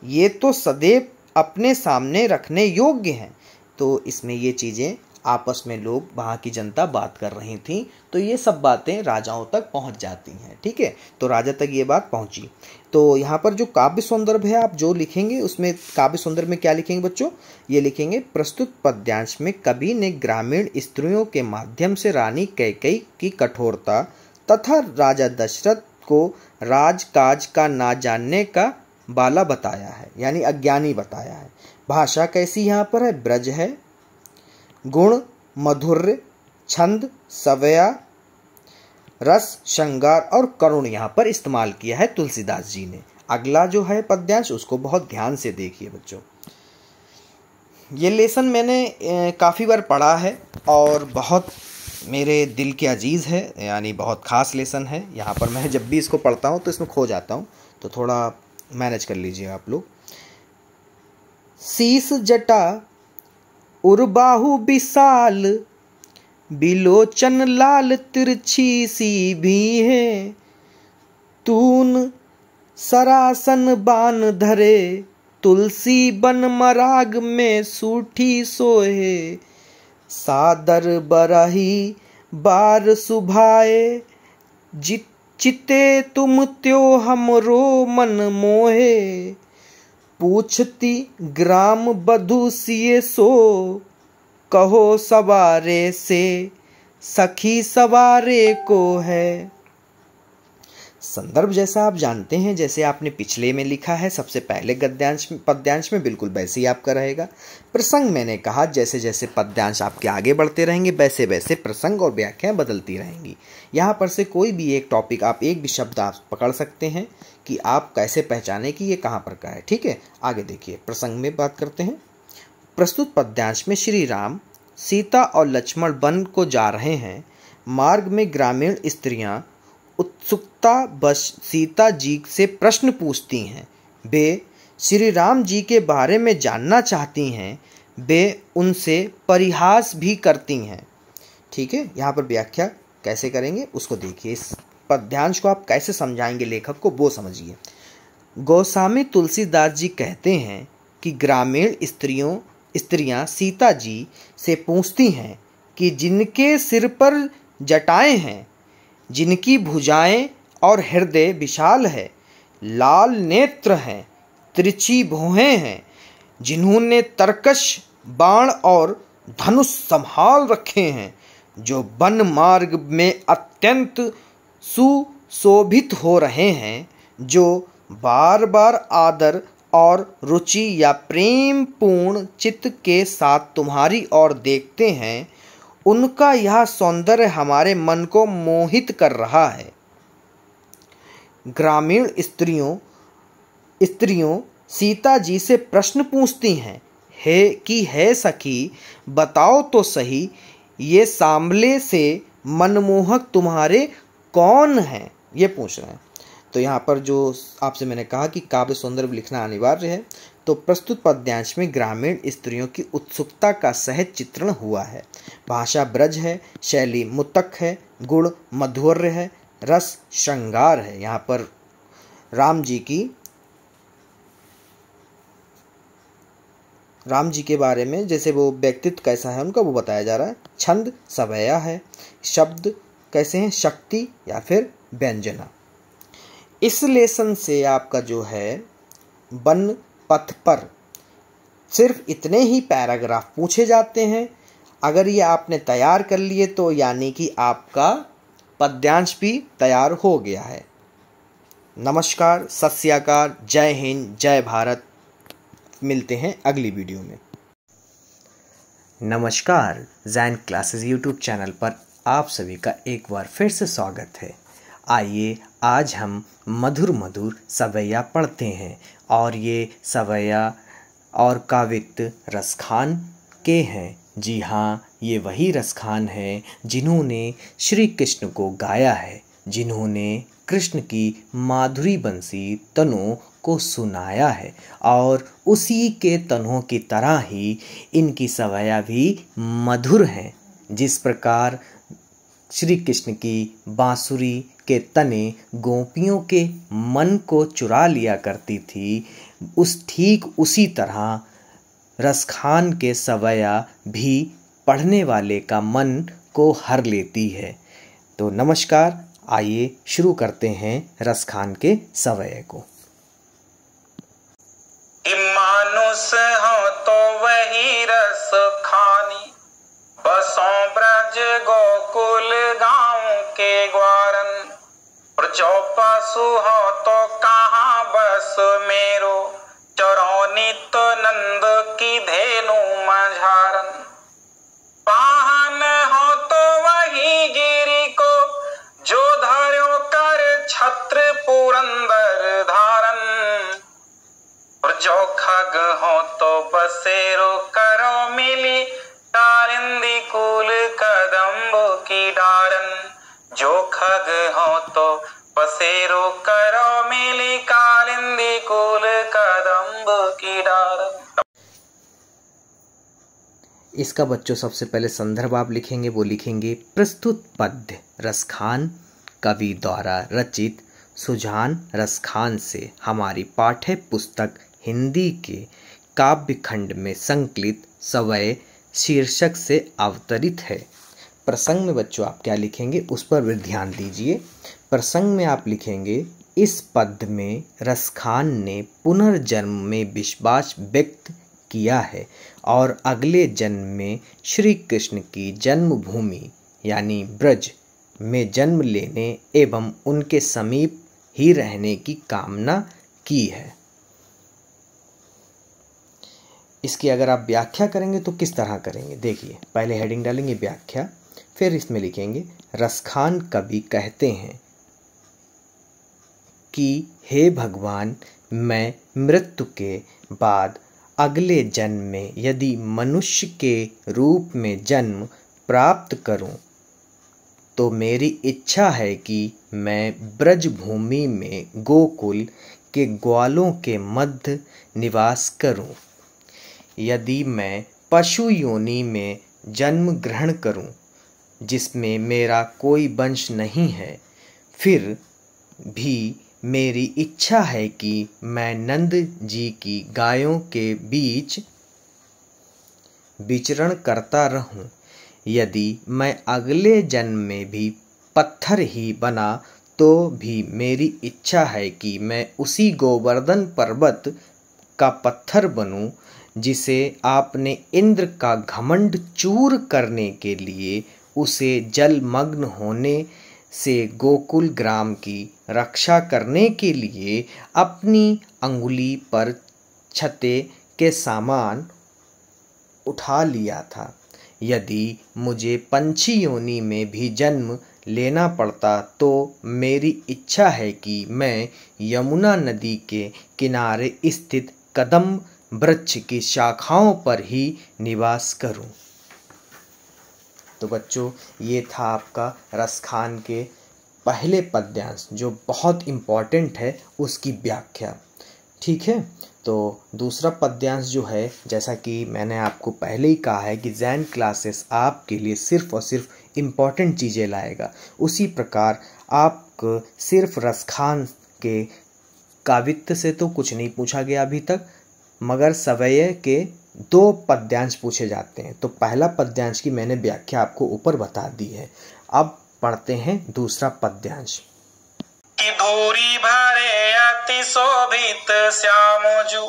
ये तो सदैव अपने सामने रखने योग्य हैं। तो इसमें ये चीज़ें आपस में लोग, वहाँ की जनता बात कर रही थी। तो ये सब बातें राजाओं तक पहुँच जाती हैं। ठीक है, तो राजा तक ये बात पहुँची। तो यहाँ पर जो काव्य सौंदर्य है आप जो लिखेंगे उसमें काव्य सौंदर्य में क्या लिखेंगे बच्चों, ये लिखेंगे प्रस्तुत पद्यांश में कवि ने ग्रामीण स्त्रियों के माध्यम से रानी कैकेयी की कठोरता तथा राजा दशरथ को राजकाज का ना जानने का बाला बताया है, यानी अज्ञानी बताया है। भाषा कैसी यहाँ पर है, ब्रज है, गुण मधुर्य, छंद सवया, रस श्रृंगार और करुण यहाँ पर इस्तेमाल किया है तुलसीदास जी ने। अगला जो है पद्यांश उसको बहुत ध्यान से देखिए बच्चों। ये लेसन मैंने काफ़ी बार पढ़ा है और बहुत मेरे दिल के अजीज़ है, यानी बहुत ख़ास लेसन है। यहाँ पर मैं जब भी इसको पढ़ता हूँ तो इसमें खो जाता हूँ, तो थोड़ा मैनेज कर लीजिए आप लोग। शीस जटा उर्बाहु विशाल, बिलोचन लाल तिरछी सी भी है, तून सरासन बान धरे, तुलसी बन मराग में सूठी सोहे, सादर बरही बार सुभाए, चिते तुम त्यो हमरो मन मोहे, पूछती ग्राम बधू सिए सो, कहो सवारे से सखी सवारे को है। संदर्भ जैसा आप जानते हैं, जैसे आपने पिछले में लिखा है सबसे पहले गद्यांश पद्यांश में, बिल्कुल वैसे ही आपका रहेगा। प्रसंग मैंने कहा जैसे जैसे पद्यांश आपके आगे बढ़ते रहेंगे वैसे वैसे प्रसंग और व्याख्याएं बदलती रहेंगी। यहाँ पर से कोई भी एक टॉपिक आप एक भी शब्द आप पकड़ सकते हैं कि आप कैसे पहचाने कि ये कहाँ पर का है। ठीक है, आगे देखिए प्रसंग में बात करते हैं। प्रस्तुत पद्यांश में श्री राम, सीता और लक्ष्मण वन को जा रहे हैं। मार्ग में ग्रामीण स्त्रियां उत्सुकता बश सीता जी से प्रश्न पूछती हैं। वे श्री राम जी के बारे में जानना चाहती हैं। वे उनसे परिहास भी करती हैं। ठीक है, यहाँ पर व्याख्या कैसे करेंगे उसको देखिए। इस पद्यांश को आप कैसे समझाएंगे लेखक को वो समझिए। गोस्वामी तुलसीदास जी कहते हैं कि ग्रामीण स्त्रियां सीता जी से पूछती हैं कि जिनके सिर पर जटाएं हैं, जिनकी भुजाएं और हृदय विशाल है, लाल नेत्र हैं, तिरछी भौहें हैं, जिन्होंने तरकश बाण और धनुष संभाल रखे हैं, जो वन मार्ग में अत्यंत सुशोभित हो रहे हैं, जो बार बार आदर और रुचि या प्रेम पूर्ण चित्त के साथ तुम्हारी ओर देखते हैं, उनका यह सौंदर्य हमारे मन को मोहित कर रहा है। ग्रामीण स्त्रियों सीता जी से प्रश्न पूछती हैं, हे सखी बताओ तो सही, ये सांवले से मनमोहक तुम्हारे कौन हैं, ये पूछ रहे हैं। तो यहाँ पर जो आपसे मैंने कहा कि काव्य सौंदर्य लिखना अनिवार्य है, तो प्रस्तुत पद्यांश में ग्रामीण स्त्रियों की उत्सुकता का सहज चित्रण हुआ है। भाषा ब्रज है, शैली मुतक है, गुण मधुर्य है, रस श्रृंगार है। यहाँ पर राम जी के बारे में जैसे वो व्यक्तित्व कैसा है उनका वो बताया जा रहा है। छंद सवया है, शब्द कैसे हैं, शक्ति या फिर व्यंजना। इस लेसन से आपका जो है वन पथ पर सिर्फ इतने ही पैराग्राफ पूछे जाते हैं। अगर ये आपने तैयार कर लिए तो यानी कि आपका पद्यांश भी तैयार हो गया है। नमस्कार, सत श्री अकाल, जय हिंद, जय भारत। मिलते हैं अगली वीडियो में। नमस्कार, जैन क्लासेस यूट्यूब चैनल पर आप सभी का एक बार फिर से स्वागत है। आइए आज हम मधुर मधुर सवैया पढ़ते हैं और ये सवैया और काव्यित रसखान के हैं। जी हाँ, ये वही रसखान हैं जिन्होंने श्री कृष्ण को गाया है, जिन्होंने कृष्ण की माधुरी बंसी तनों को सुनाया है और उसी के तनों की तरह ही इनकी सवैया भी मधुर हैं। जिस प्रकार श्री कृष्ण की बांसुरी के तने गोपियों के मन को चुरा लिया करती थी, ठीक उसी तरह रसखान के सवैया भी पढ़ने वाले का मन को हर लेती है। तो नमस्कार, आइए शुरू करते हैं रसखान के सवय को। मानुष हो तो वही रस खानी, बसों ब्रज गोकुल गाँव के ग्वारन। और जो पशु हो तो कहाँ बस मेरो, चरौनित नंद की धेनु मझारन। पाहन हो तो वही गिरी को, जो धर्यो कर छत्र पुरंदर धारन। और जो खग हो तो बसेरो करो मिली, कारिंदी कुल कदम्ब की डारन। जो खग हो तो बसेरो करो मिली, कारिंदी कुल कदम्ब की डारन। इसका बच्चों सबसे पहले संदर्भ आप लिखेंगे, वो लिखेंगे प्रस्तुत पद्य रसखान कवि द्वारा रचित सुजान रसखान से हमारी पाठ्य पुस्तक हिंदी के काव्य खंड में संकलित सवय शीर्षक से अवतरित है। प्रसंग में बच्चों आप क्या लिखेंगे उस पर भी ध्यान दीजिए। प्रसंग में आप लिखेंगे, इस पद्य में रसखान ने पुनर्जन्म में विश्वास व्यक्त किया है और अगले जन्म में श्री कृष्ण की जन्मभूमि यानी ब्रज में जन्म लेने एवं उनके समीप ही रहने की कामना की है। इसकी अगर आप व्याख्या करेंगे तो किस तरह करेंगे, देखिए पहले हेडिंग डालेंगे व्याख्या, फिर इसमें लिखेंगे रसखान कवि कहते हैं कि हे भगवान, मैं मृत्यु के बाद अगले जन्म में यदि मनुष्य के रूप में जन्म प्राप्त करूं, तो मेरी इच्छा है कि मैं ब्रज भूमि में गोकुल के ग्वालों के मध्य निवास करूं। यदि मैं पशु योनि में जन्म ग्रहण करूं, जिसमें मेरा कोई वंश नहीं है, फिर भी मेरी इच्छा है कि मैं नंद जी की गायों के बीच विचरण करता रहूं। यदि मैं अगले जन्म में भी पत्थर ही बना, तो भी मेरी इच्छा है कि मैं उसी गोवर्धन पर्वत का पत्थर बनूं, जिसे आपने इंद्र का घमंड चूर करने के लिए उसे जलमग्न होने से गोकुल ग्राम की रक्षा करने के लिए अपनी अंगुली पर छते के सामान उठा लिया था। यदि मुझे पंछी योनि में भी जन्म लेना पड़ता, तो मेरी इच्छा है कि मैं यमुना नदी के किनारे स्थित कदम्ब वृक्ष की शाखाओं पर ही निवास करूं। तो बच्चों, ये था आपका रसखान के पहले पद्यांश जो बहुत इम्पॉर्टेंट है, उसकी व्याख्या। ठीक है, तो दूसरा पद्यांश जो है, जैसा कि मैंने आपको पहले ही कहा है कि जैन क्लासेस आपके लिए सिर्फ और सिर्फ इम्पॉर्टेंट चीज़ें लाएगा, उसी प्रकार आपको सिर्फ रसखान के काव्यत्व से तो कुछ नहीं पूछा गया अभी तक, मगर सवय के 2 पद्यांश पूछे जाते हैं। तो पहला पद्यांश की मैंने व्याख्या आपको ऊपर बता दी है। अब पढ़ते हैं दूसरा पद्यांश। कि धूरी भरे अति शोभित श्यामजू,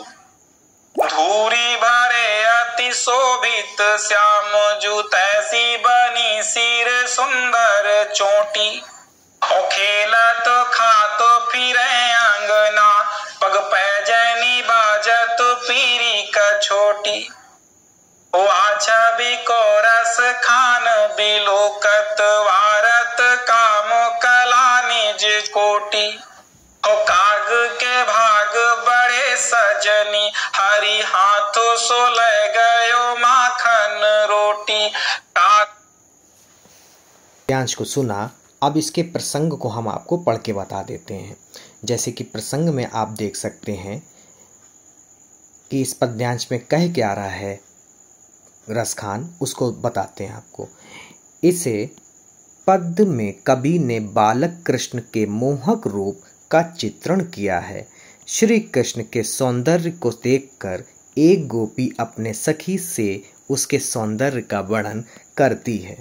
धूरी भरे अति शोभित श्यामजू, तैसी बनी सिर सुंदर चोटी। खेलत खात फिरे अंगना, पग पैजनी बाजत पीरी का छोटी। छवि को रस खान बिलोकत, वारत काम कला निज कोटि। काग के भाग बड़े सजनी, हरि हाथों सो ले गयो माखन रोटी। पद्यांश को सुना, अब इसके प्रसंग को हम आपको पढ़ के बता देते हैं। जैसे कि प्रसंग में आप देख सकते हैं कि इस पद्यांश में कह क्या रहा है रसखान, उसको बताते हैं आपको। इसे पद्य में कवि ने बालक कृष्ण के मोहक रूप का चित्रण किया है। श्री कृष्ण के सौंदर्य को देखकर एक गोपी अपने सखी से उसके सौंदर्य का वर्णन करती है।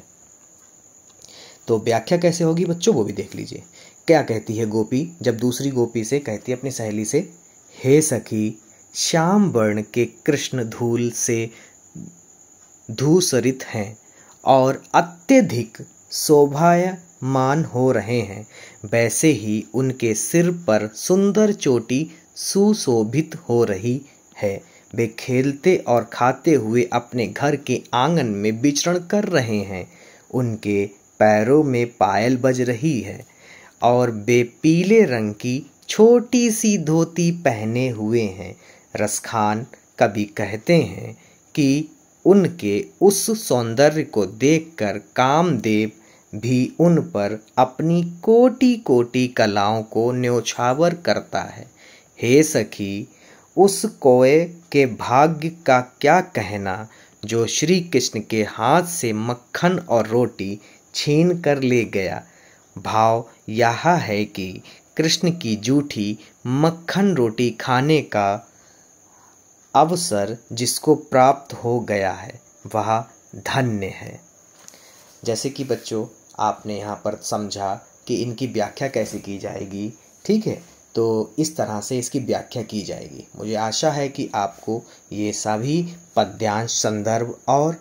तो व्याख्या कैसे होगी बच्चों, वो भी देख लीजिए। क्या कहती है गोपी, जब दूसरी गोपी से कहती है अपनी सहेली से, हे सखी, श्याम वर्ण के कृष्ण धूल से धूसरित हैं और अत्यधिक शोभायमान हो रहे हैं, वैसे ही उनके सिर पर सुंदर चोटी सुशोभित हो रही है। वे खेलते और खाते हुए अपने घर के आंगन में विचरण कर रहे हैं। उनके पैरों में पायल बज रही है और वे पीले रंग की छोटी सी धोती पहने हुए हैं। रसखान कवि कहते हैं कि उनके उस सौंदर्य को देखकर कामदेव भी उन पर अपनी कोटि कोटि कलाओं को न्योछावर करता है। हे सखी, उस कोए के भाग्य का क्या कहना जो श्री कृष्ण के हाथ से मक्खन और रोटी छीन कर ले गया। भाव यह है कि कृष्ण की जूठी मक्खन रोटी खाने का अवसर जिसको प्राप्त हो गया है वह धन्य है। जैसे कि बच्चों आपने यहाँ पर समझा कि इनकी व्याख्या कैसे की जाएगी, ठीक है। तो इस तरह से इसकी व्याख्या की जाएगी। मुझे आशा है कि आपको ये सभी पद्यांश, संदर्भ और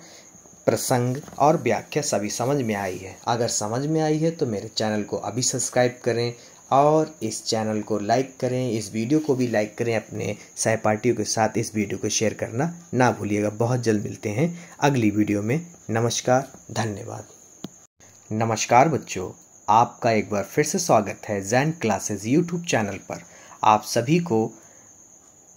प्रसंग और व्याख्या सभी समझ में आई है। अगर समझ में आई है तो मेरे चैनल को अभी सब्सक्राइब करें और इस चैनल को लाइक करें, इस वीडियो को भी लाइक करें, अपने सहपाठियों के साथ इस वीडियो को शेयर करना ना भूलिएगा। बहुत जल्द मिलते हैं अगली वीडियो में। नमस्कार, धन्यवाद। नमस्कार बच्चों, आपका एक बार फिर से स्वागत है ज़ैन क्लासेस यूट्यूब चैनल पर। आप सभी को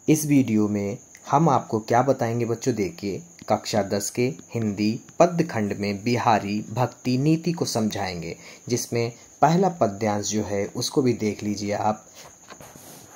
इस वीडियो में हम आपको क्या बताएंगे बच्चों, देखिए कक्षा 10 के हिंदी पद्य खंड में बिहारी भक्ति नीति को समझाएंगे, जिसमें पहला पद्यांश जो है उसको भी देख लीजिए आप।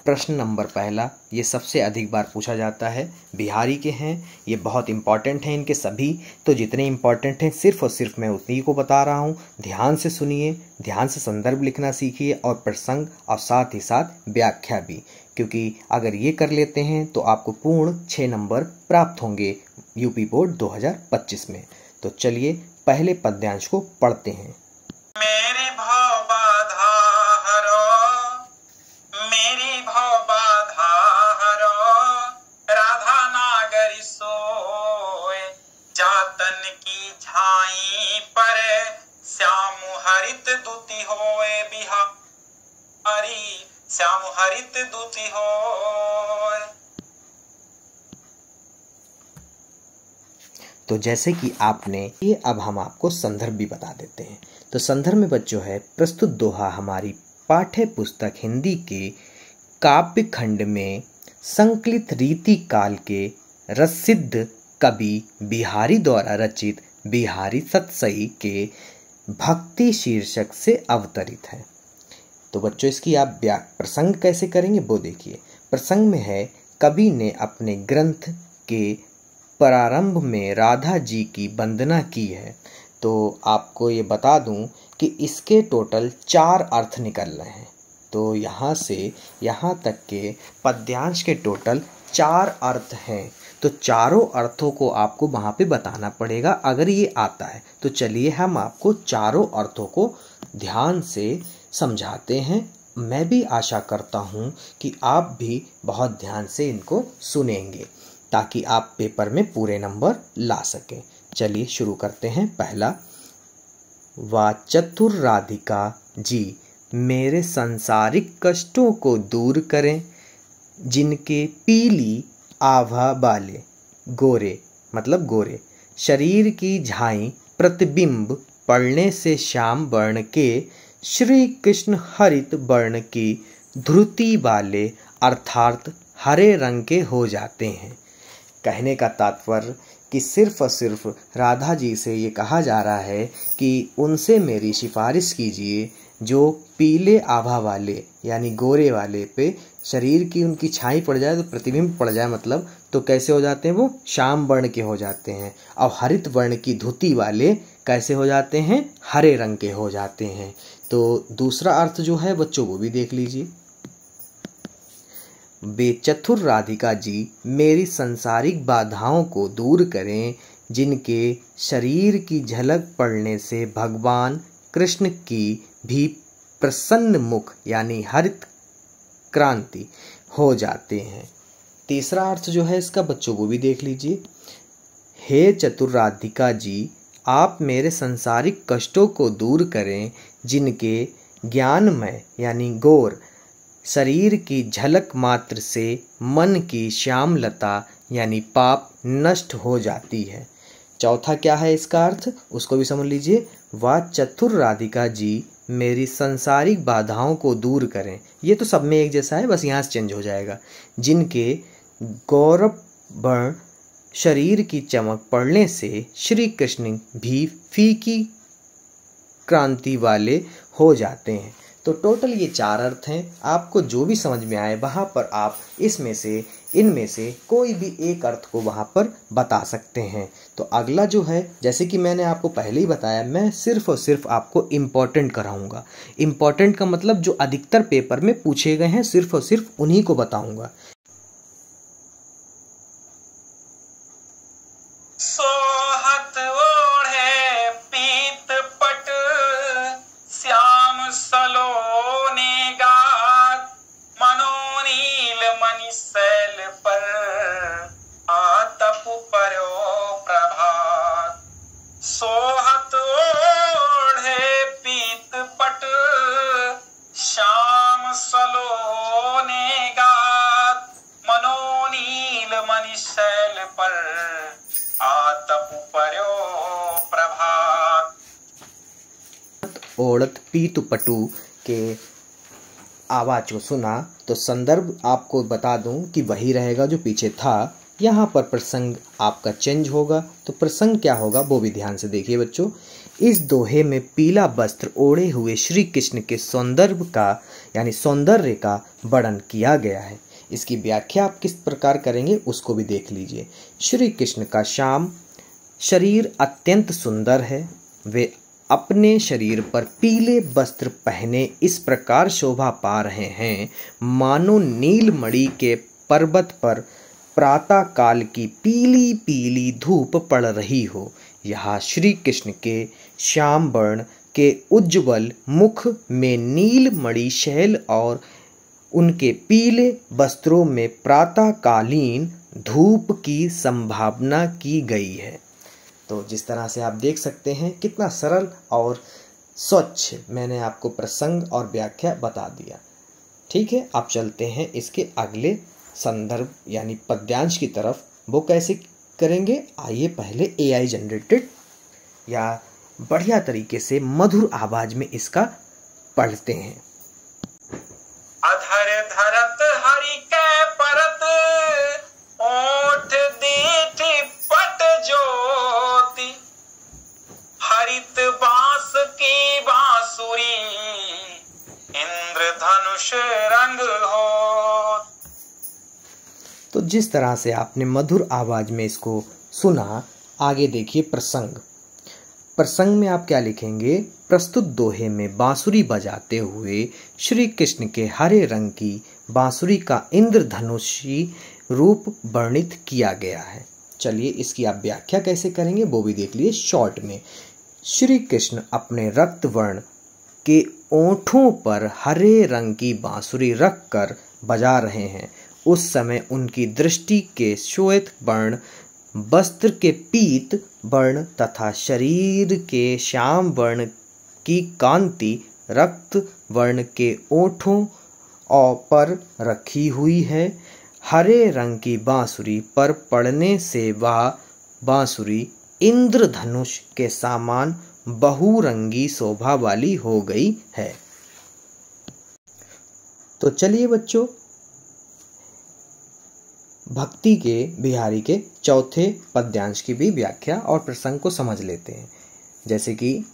प्रश्न नंबर पहला, ये सबसे अधिक बार पूछा जाता है, बिहारी के हैं, ये बहुत इंपॉर्टेंट हैं इनके सभी। तो जितने इंपॉर्टेंट हैं सिर्फ और सिर्फ मैं उतनी को बता रहा हूँ। ध्यान से सुनिए, ध्यान से संदर्भ लिखना सीखिए और प्रसंग और साथ ही साथ व्याख्या भी, क्योंकि अगर ये कर लेते हैं तो आपको पूर्ण 6 नंबर प्राप्त होंगे यूपी बोर्ड 2025 में। तो चलिए पहले पद्यांश को पढ़ते हैं। मेरी भाव बाधा हरो, मेरी भाव बाधा हरो, राधा नागरी सोए, जातन की झाई पर श्याम हरित दूती होए, बिहारी श्याम हरित दूती होए। तो जैसे कि आपने ये, अब हम आपको संदर्भ भी बता देते हैं। तो संदर्भ में बच्चों है, प्रस्तुत दोहा हमारी पाठ्य पुस्तक हिंदी के काव्य खंड में संकलित रीति काल के रसिद्ध कवि बिहारी द्वारा रचित बिहारी सतसई के भक्ति शीर्षक से अवतरित है। तो बच्चों इसकी आप प्रसंग कैसे करेंगे वो देखिए। प्रसंग में है, कवि ने अपने ग्रंथ के प्रारंभ में राधा जी की वंदना की है। तो आपको ये बता दूं कि इसके टोटल 4 अर्थ निकल रहे हैं। तो यहाँ से यहाँ तक के पद्यांश के टोटल 4 अर्थ हैं। तो चारों अर्थों को आपको वहाँ पे बताना पड़ेगा अगर ये आता है। तो चलिए हम आपको चारों अर्थों को ध्यान से समझाते हैं। मैं भी आशा करता हूँ कि आप भी बहुत ध्यान से इनको सुनेंगे ताकि आप पेपर में पूरे नंबर ला सकें। चलिए शुरू करते हैं। पहला, वा चतुर राधिका जी मेरे सांसारिक कष्टों को दूर करें, जिनके पीली आभा वाले गोरे मतलब गोरे शरीर की झाई प्रतिबिंब पड़ने से श्याम वर्ण के श्री कृष्ण हरित वर्ण की धृति वाले अर्थात हरे रंग के हो जाते हैं। कहने का तात्पर्य कि सिर्फ और सिर्फ राधा जी से ये कहा जा रहा है कि उनसे मेरी सिफारिश कीजिए जो पीले आभा वाले यानी गोरे वाले पे शरीर की उनकी छाई पड़ जाए, तो प्रतिबिंब पड़ जाए, मतलब तो कैसे हो जाते हैं, वो श्याम वर्ण के हो जाते हैं। और हरित वर्ण की धुति वाले कैसे हो जाते हैं, हरे रंग के हो जाते हैं। तो दूसरा अर्थ जो है बच्चों वो भी देख लीजिए। वे चतुर राधिका जी मेरी संसारिक बाधाओं को दूर करें, जिनके शरीर की झलक पड़ने से भगवान कृष्ण की भी प्रसन्न मुख यानी हरित क्रांति हो जाते हैं। तीसरा अर्थ जो है इसका बच्चों वो भी देख लीजिए। हे चतुराधिका जी, आप मेरे सांसारिक कष्टों को दूर करें, जिनके ज्ञानमय यानी गौर शरीर की झलक मात्र से मन की श्यामलता यानी पाप नष्ट हो जाती है। चौथा क्या है इसका अर्थ, उसको भी समझ लीजिए। वह चतुर राधिका जी मेरी संसारिक बाधाओं को दूर करें। ये तो सब में एक जैसा है, बस यहाँ से चेंज हो जाएगा। जिनके गौरव वर्ण शरीर की चमक पड़ने से श्री कृष्ण भी फीकी क्रांति वाले हो जाते हैं। तो टोटल ये 4 अर्थ हैं। आपको जो भी समझ में आए वहाँ पर आप इनमें से कोई भी एक अर्थ को वहाँ पर बता सकते हैं। तो अगला जो है, जैसे कि मैंने आपको पहले ही बताया, मैं सिर्फ और सिर्फ आपको इम्पोर्टेंट कराऊंगा। इम्पोर्टेंट का मतलब जो अधिकतर पेपर में पूछे गए हैं, सिर्फ और सिर्फ उन्हीं को बताऊंगा। सोहत ओढ़े पीत पट श्याम सलोने गात मनोनील मणि शैल पर आतप पर्यो प्रभात। सोहत ओढ़े पीत पट श्याम सलोने गात मनोनील मणि शैल पर आतप पर्यो प्रभात। ओढ़त पीतु पटु के आवाज को सुना तो संदर्भ आपको बता दूं कि वही रहेगा जो पीछे था। यहाँ पर प्रसंग आपका चेंज होगा, तो प्रसंग क्या होगा वो भी ध्यान से देखिए बच्चों। इस दोहे में पीला वस्त्र ओढ़े हुए श्री कृष्ण के सौंदर्य का वर्णन किया गया है। इसकी व्याख्या आप किस प्रकार करेंगे उसको भी देख लीजिए। श्री कृष्ण का श्याम शरीर अत्यंत सुंदर है। वे अपने शरीर पर पीले वस्त्र पहने इस प्रकार शोभा पा रहे हैं मानो नीलमणि के पर्वत पर प्रातः काल की पीली पीली धूप पड़ रही हो। यहाँ श्री कृष्ण के श्याम वर्ण के उज्ज्वल मुख में नीलमणि शैल और उनके पीले वस्त्रों में प्रातःकालीन धूप की संभावना की गई है। तो जिस तरह से आप देख सकते हैं कितना सरल और स्वच्छ मैंने आपको प्रसंग और व्याख्या बता दिया। ठीक है, आप चलते हैं इसके अगले संदर्भ यानी पद्यांश की तरफ। वो कैसे करेंगे, आइए पहले AI जनरेटेड या बढ़िया तरीके से मधुर आवाज में इसका पढ़ते हैं। अधर धरत हरि के परत ओठ दीठी पट ज्योति हरित बांस की बांसुरी इंद्रधनुष रंग हो। तो जिस तरह से आपने मधुर आवाज में इसको सुना, आगे देखिए प्रसंग में आप क्या लिखेंगे। प्रस्तुत दोहे में बांसुरी बजाते हुए श्री कृष्ण के हरे रंग की बांसुरी का इंद्रधनुषी रूप वर्णित किया गया है। चलिए इसकी आप व्याख्या कैसे करेंगे वो भी देख लिए शॉर्ट में। श्री कृष्ण अपने रक्त वर्ण के ओंठों पर हरे रंग की बांसुरी रखकर बजा रहे हैं। उस समय उनकी दृष्टि के श्वेत वर्ण वस्त्र के पीत वर्ण तथा शरीर के श्याम वर्ण की कांति रक्त वर्ण के ओठों पर रखी हुई है। हरे रंग की बांसुरी पर पड़ने से वह बांसुरी इंद्रधनुष के समान बहुरंगी शोभा वाली हो गई है। तो चलिए बच्चों, भक्ति के बिहारी के चौथे पद्यांश की भी व्याख्या और प्रसंग को समझ लेते हैं। जैसे कि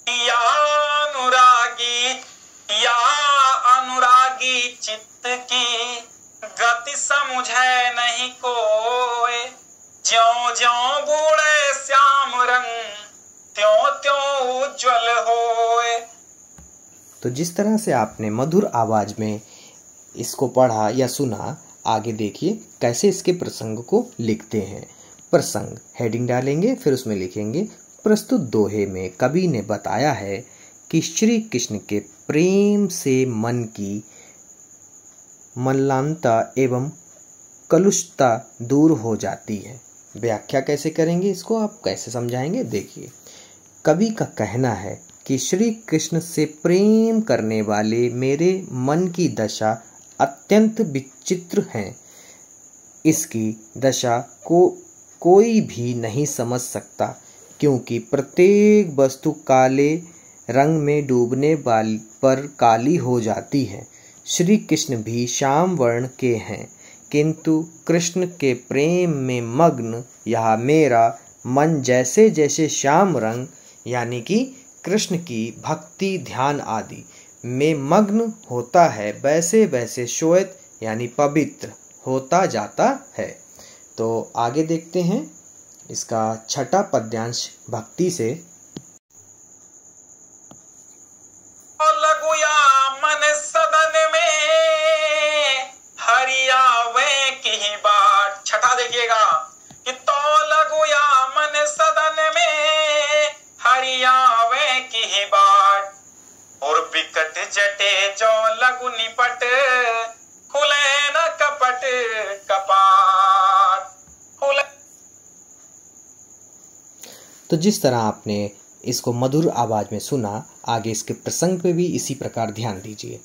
या अनुरागी चित्त की गति समझे नहीं कोई ज्यों ज्यों बूढ़े श्याम रंग त्यों त्यों उज्ज्वल होए। तो जिस तरह से आपने मधुर आवाज में इसको पढ़ा या सुना, आगे देखिए कैसे इसके प्रसंग को लिखते हैं। प्रसंग हेडिंग डालेंगे, फिर उसमें लिखेंगे प्रस्तुत दोहे में कवि ने बताया है कि श्री कृष्ण के प्रेम से मन की मलिनता एवं कलुषता दूर हो जाती है। व्याख्या कैसे करेंगे, इसको आप कैसे समझाएंगे, देखिए। कवि का कहना है कि श्री कृष्ण से प्रेम करने वाले मेरे मन की दशा अत्यंत विचित्र है। इसकी दशा को कोई भी नहीं समझ सकता, क्योंकि प्रत्येक वस्तु काले रंग में डूबने पर काली हो जाती है। श्री कृष्ण भी श्याम वर्ण के हैं, किंतु कृष्ण के प्रेम में मग्न यह मेरा मन जैसे जैसे श्याम रंग यानी कि कृष्ण की भक्ति ध्यान आदि में मग्न होता है, वैसे वैसे श्वेत यानी पवित्र होता जाता है। तो आगे देखते हैं इसका छठा पद्यांश भक्ति से। लगुया मन सदन में हरिया वे की बाट। छठा देखिएगा कि तो लगुया मन सदन में हरिया वे की बाट, और बिकट जटे जो लगु निपट खुले न कपट कपाट खुले। तो जिस तरह आपने इसको मधुर आवाज में सुना, आगे इसके प्रसंग पे भी इसी प्रकार ध्यान दीजिए।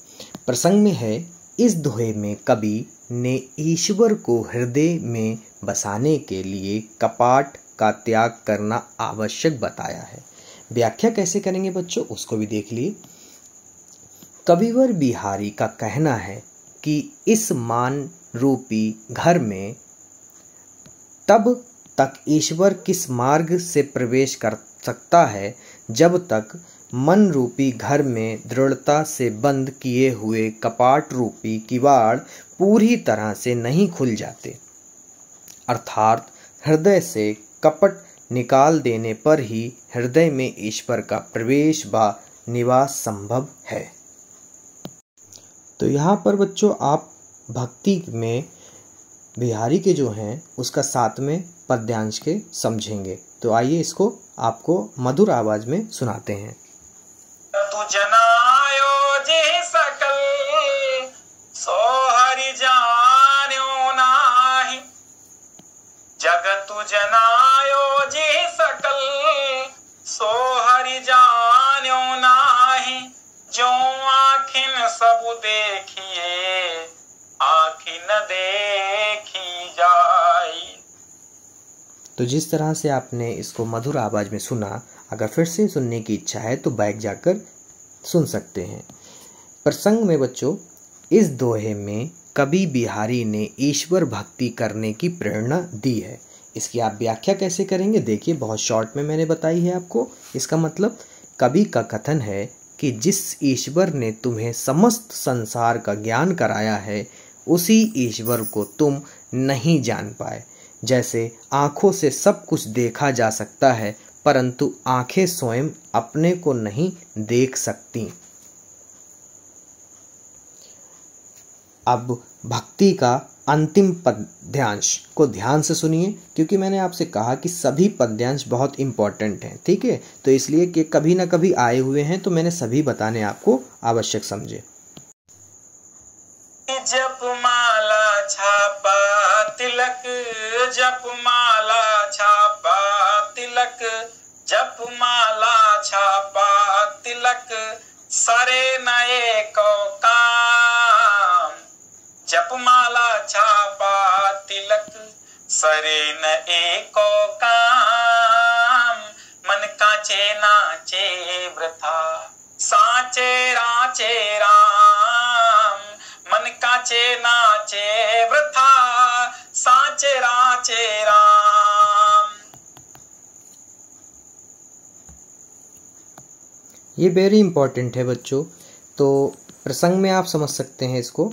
प्रसंग में है, इस दोहे में कवि ने ईश्वर को हृदय में बसाने के लिए कपाट का त्याग करना आवश्यक बताया है। व्याख्या कैसे करेंगे बच्चों, उसको भी देख लिए। कविवर बिहारी का कहना है कि इस मान रूपी घर में तब तक ईश्वर किस मार्ग से प्रवेश कर सकता है जब तक मन रूपी घर में दृढ़ता से बंद किए हुए कपाट रूपी किवाड़ पूरी तरह से नहीं खुल जाते, अर्थात हृदय से कपट निकाल देने पर ही हृदय में ईश्वर का प्रवेश व निवास संभव है। तो यहाँ पर बच्चों आप भक्ति में बिहारी के जो हैं उसका 7वें पद्यांश के समझेंगे। तो आइए इसको आपको मधुर आवाज में सुनाते हैं। तू जनायो जे सकल सो हरि जान्यो नाही, जगतु जनायो जे सकल सो हरि जान्यो नाही, जो आखिन सब देखिए आखिन देखी जाई। तो जिस तरह से आपने इसको मधुर आवाज में सुना, अगर फिर से सुनने की इच्छा है तो बैठ जाकर सुन सकते हैं। प्रसंग में बच्चों इस दोहे में कवि बिहारी ने ईश्वर भक्ति करने की प्रेरणा दी है। इसकी आप व्याख्या कैसे करेंगे, देखिए बहुत शॉर्ट में मैंने बताई है आपको। इसका मतलब कवि का कथन है कि जिस ईश्वर ने तुम्हें समस्त संसार का ज्ञान कराया है, उसी ईश्वर को तुम नहीं जान पाए। जैसे आँखों से सब कुछ देखा जा सकता है, परंतु आँखें स्वयं अपने को नहीं देख सकती। अब भक्ति का अंतिम पद्यांश को ध्यान से सुनिए, क्योंकि मैंने आपसे कहा कि सभी पद्यांश बहुत इम्पोर्टेंट हैं, ठीक है। तो इसलिए कि कभी ना कभी आए हुए हैं, तो मैंने सभी बताने आपको आवश्यक समझे। जप माला छापा तिलक, जप माला छापा तिलक, जप माला छापा तिलक, सरे नए को काम। जप माला छापा तिलक, सरे नए को काम, मन काचे नाचे वृथा साचे राचे राम। मन काचे नाचे वृथा साचे राचे राम। ये वेरी इंपॉर्टेंट है बच्चों। तो प्रसंग में आप समझ सकते हैं इसको।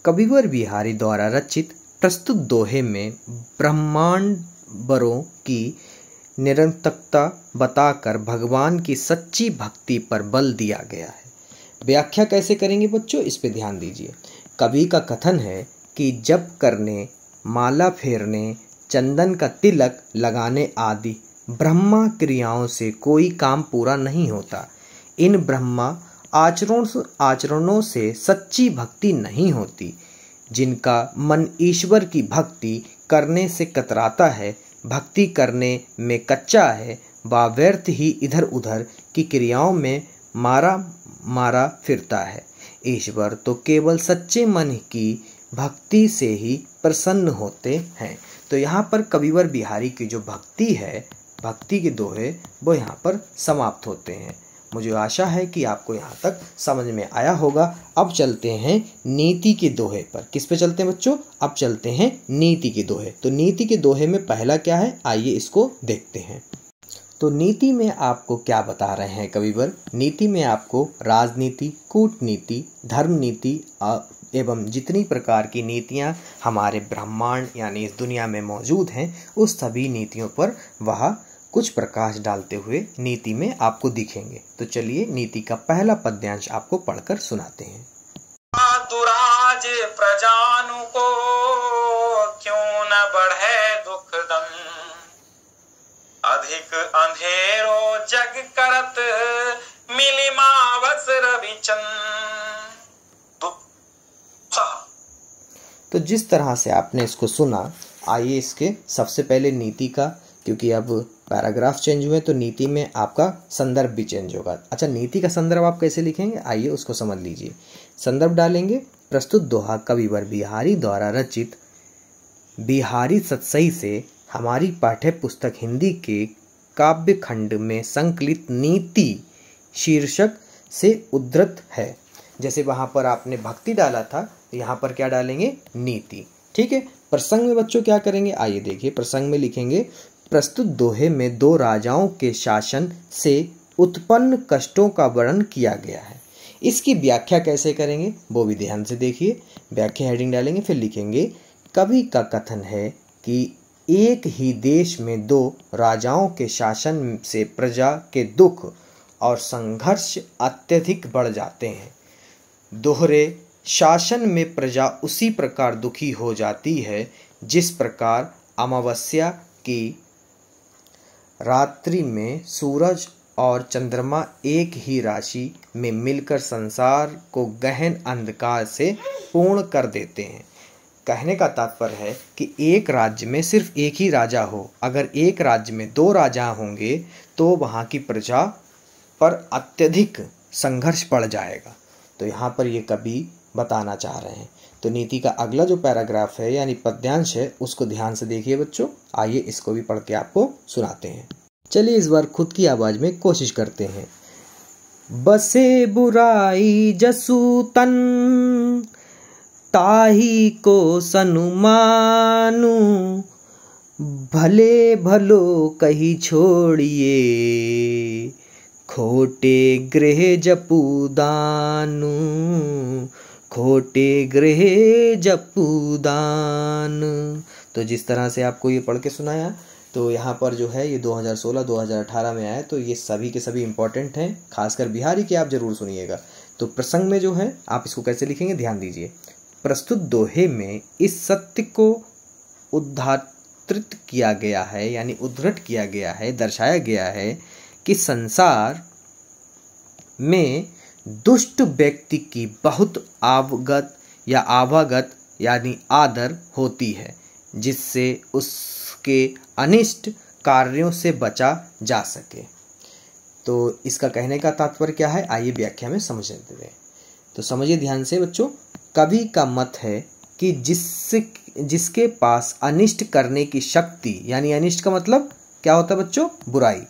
कविवर बिहारी द्वारा रचित प्रस्तुत दोहे में ब्रह्मांडवरों की निरंतरता बताकर भगवान की सच्ची भक्ति पर बल दिया गया है। व्याख्या कैसे करेंगे बच्चों, इस पे ध्यान दीजिए। कवि का कथन है कि जप करने, माला फेरने, चंदन का तिलक लगाने आदि ब्रह्मा क्रियाओं से कोई काम पूरा नहीं होता। इन ब्रह्मा आचरणों से सच्ची भक्ति नहीं होती। जिनका मन ईश्वर की भक्ति करने से कतराता है, भक्ति करने में कच्चा है, वह व्यर्थ ही इधर उधर की क्रियाओं में मारा फिरता है। ईश्वर तो केवल सच्चे मन की भक्ति से ही प्रसन्न होते हैं। तो यहाँ पर कविवर बिहारी की जो भक्ति है, भक्ति के दोहे वो यहाँ पर समाप्त होते हैं। मुझे आशा है कि आपको यहाँ तक समझ में आया होगा। अब चलते हैं नीति के दोहे पर। किस पे चलते हैं बच्चों? अब चलते हैं नीति के दोहे। तो नीति के दोहे में पहला क्या है, आइए इसको देखते हैं। तो नीति में आपको क्या बता रहे हैं कविवर? नीति में आपको राजनीति, कूटनीति, धर्म नीति एवं जितनी प्रकार की नीतियाँ हमारे ब्रह्मांड यानी इस दुनिया में मौजूद हैं, उस सभी नीतियों पर वह कुछ प्रकाश डालते हुए नीति में आपको दिखेंगे। तो चलिए नीति का पहला पद्यांश आपको पढ़कर सुनाते हैं। दुराज प्रजानु को क्यों न बढ़े दुख दम, अधिक अंधेरो जग करत मिलिमावस रविचंद। तो जिस तरह से आपने इसको सुना, आइए इसके सबसे पहले नीति का, क्योंकि अब पैराग्राफ चेंज हुए तो नीति में आपका संदर्भ भी चेंज होगा। अच्छा, नीति का संदर्भ आप कैसे लिखेंगे, आइए उसको समझ लीजिए। संदर्भ डालेंगे, प्रस्तुत दोहा कविवर बिहारी द्वारा रचित बिहारी सतसई से हमारी पाठ्य पुस्तक हिंदी के काव्य खंड में संकलित नीति शीर्षक से उद्धृत है। जैसे वहाँ पर आपने भक्ति डाला था, यहाँ पर क्या डालेंगे, नीति। ठीक है। प्रसंग में बच्चों क्या करेंगे, आइए देखिए। प्रसंग में लिखेंगे, प्रस्तुत दोहे में दो राजाओं के शासन से उत्पन्न कष्टों का वर्णन किया गया है। इसकी व्याख्या कैसे करेंगे वो भी ध्यान से देखिए। व्याख्या हेडिंग डालेंगे, फिर लिखेंगे, कवि का कथन है कि एक ही देश में दो राजाओं के शासन से प्रजा के दुख और संघर्ष अत्यधिक बढ़ जाते हैं। दोहरे शासन में प्रजा उसी प्रकार दुखी हो जाती है जिस प्रकार अमावस्या की रात्रि में सूरज और चंद्रमा एक ही राशि में मिलकर संसार को गहन अंधकार से पूर्ण कर देते हैं। कहने का तात्पर्य है कि एक राज्य में सिर्फ एक ही राजा हो, अगर एक राज्य में दो राजा होंगे तो वहाँ की प्रजा पर अत्यधिक संघर्ष पड़ जाएगा। तो यहाँ पर ये कवि बताना चाह रहे हैं। तो नीति का अगला जो पैराग्राफ है यानी पद्यांश है, उसको ध्यान से देखिए बच्चों। आइए इसको भी पढ़ के आपको सुनाते हैं। चलिए इस बार खुद की आवाज में कोशिश करते हैं। बसे बुराई जसु तन, ताही को सनुमानु, भले भलो कही छोड़िए, खोटे गृह जपुदानु, खोटे गृह जपुदान। तो जिस तरह से आपको ये पढ़ के सुनाया, तो यहाँ पर जो है ये 2016-2018 में आया, तो ये सभी के सभी इम्पोर्टेंट हैं, खासकर बिहारी के आप जरूर सुनिएगा। तो प्रसंग में जो है आप इसको कैसे लिखेंगे, ध्यान दीजिए। प्रस्तुत दोहे में इस सत्य को उद्धारित किया गया है यानी उद्धृत किया गया है, दर्शाया गया है कि संसार में दुष्ट व्यक्ति की बहुत आवागत यानी आदर होती है, जिससे उसके अनिष्ट कार्यों से बचा जा सके। तो इसका कहने का तात्पर्य क्या है, आइए व्याख्या में समझते हैं। तो समझिए ध्यान से बच्चों। कवि का मत है कि जिसके पास अनिष्ट करने की शक्ति, यानी अनिष्ट का मतलब क्या होता है बच्चों, बुराई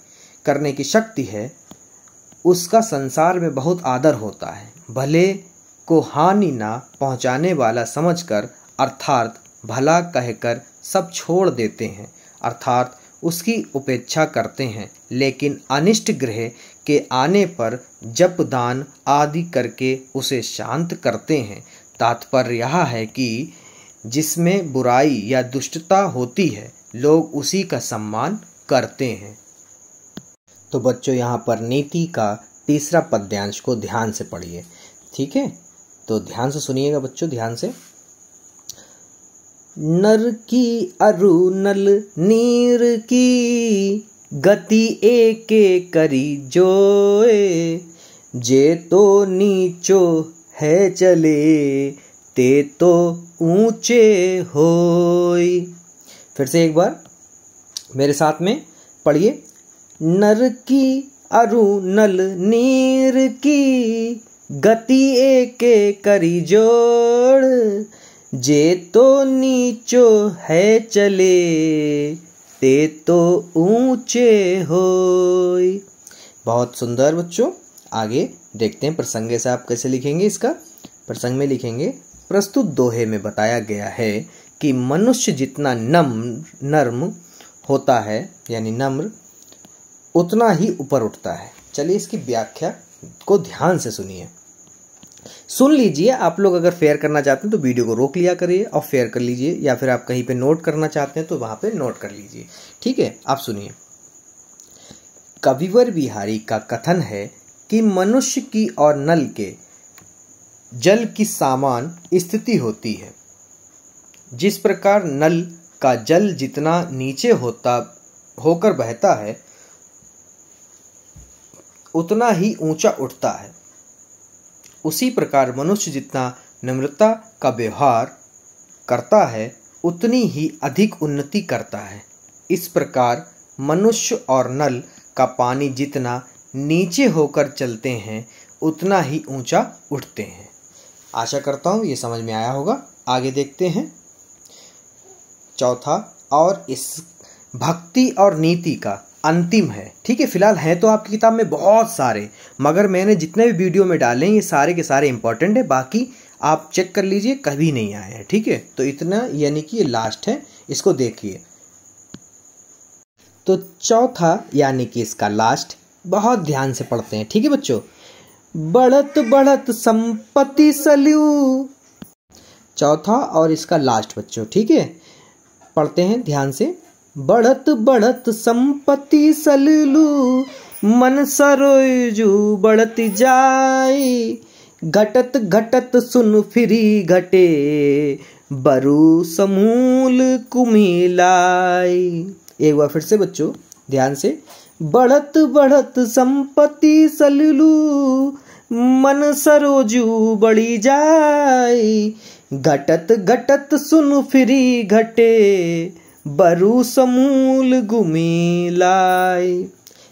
करने की शक्ति है, उसका संसार में बहुत आदर होता है। भले को हानि ना पहुंचाने वाला समझकर, अर्थात भला कहकर सब छोड़ देते हैं, अर्थात उसकी उपेक्षा करते हैं। लेकिन अनिष्ट ग्रह के आने पर जप दान आदि करके उसे शांत करते हैं। तात्पर्य यह है कि जिसमें बुराई या दुष्टता होती है, लोग उसी का सम्मान करते हैं। तो बच्चों यहाँ पर नीति का तीसरा पद्यांश को ध्यान से पढ़िए, ठीक है। तो ध्यान से सुनिएगा बच्चों, ध्यान से। नर की अरु नल नीर की, गति एके करी जोए। जे तो नीचो है चले, ते तो ऊंचे होय। फिर से एक बार मेरे साथ में पढ़िए। नर की अरु नल नीर की, गति एके करी जोड़। जे तो नीचो है चले, ते तो ऊंचे होय। बहुत सुंदर बच्चों। आगे देखते हैं प्रसंग से आप कैसे लिखेंगे। इसका प्रसंग में लिखेंगे, प्रस्तुत दोहे में बताया गया है कि मनुष्य जितना नर्म होता है, यानी नम्र, उतना ही ऊपर उठता है। चलिए इसकी व्याख्या को ध्यान से सुनिए, सुन लीजिए। आप लोग अगर फेयर करना चाहते हैं तो वीडियो को रोक लिया करिए और फेयर कर लीजिए, या फिर आप कहीं पे नोट करना चाहते हैं तो वहां पे नोट कर लीजिए। ठीक है, आप सुनिए। कविवर बिहारी का कथन है कि मनुष्य की और नल के जल की समान स्थिति होती है। जिस प्रकार नल का जल जितना नीचे होकर बहता है, उतना ही ऊंचा उठता है, उसी प्रकार मनुष्य जितना नम्रता का व्यवहार करता है, उतनी ही अधिक उन्नति करता है। इस प्रकार मनुष्य और नल का पानी जितना नीचे होकर चलते हैं, उतना ही ऊंचा उठते हैं। आशा करता हूँ ये समझ में आया होगा। आगे देखते हैं चौथा, और इस भक्ति और नीति का अंतिम है। ठीक है, फिलहाल है तो आपकी किताब में बहुत सारे, मगर मैंने जितने भी वीडियो में डाले हैं ये सारे के सारे इंपॉर्टेंट है। बाकी आप चेक कर लीजिए, कभी नहीं आए हैं। ठीक है, तो इतना, यानी कि ये लास्ट है, इसको देखिए। तो चौथा यानी कि इसका लास्ट, बहुत ध्यान से पढ़ते हैं। ठीक है बच्चों। बढ़त बढ़त संपत्ति सल्यू, चौथा और इसका लास्ट बच्चों। ठीक है, पढ़ते हैं ध्यान से। बढ़त बढ़त संपत्ति सल्लू, मन सरोजू बढ़त जाई। घटत घटत सुन फिरी घटे, बरु समूल कुमिलाई। एक बार फिर से बच्चों ध्यान से। बढ़त बढ़त संपत्ति सल्लू, मन सरोजू बढ़ी जाई। घटत घटत सुन फिरी घटे, बरु समूल गुमिलाई।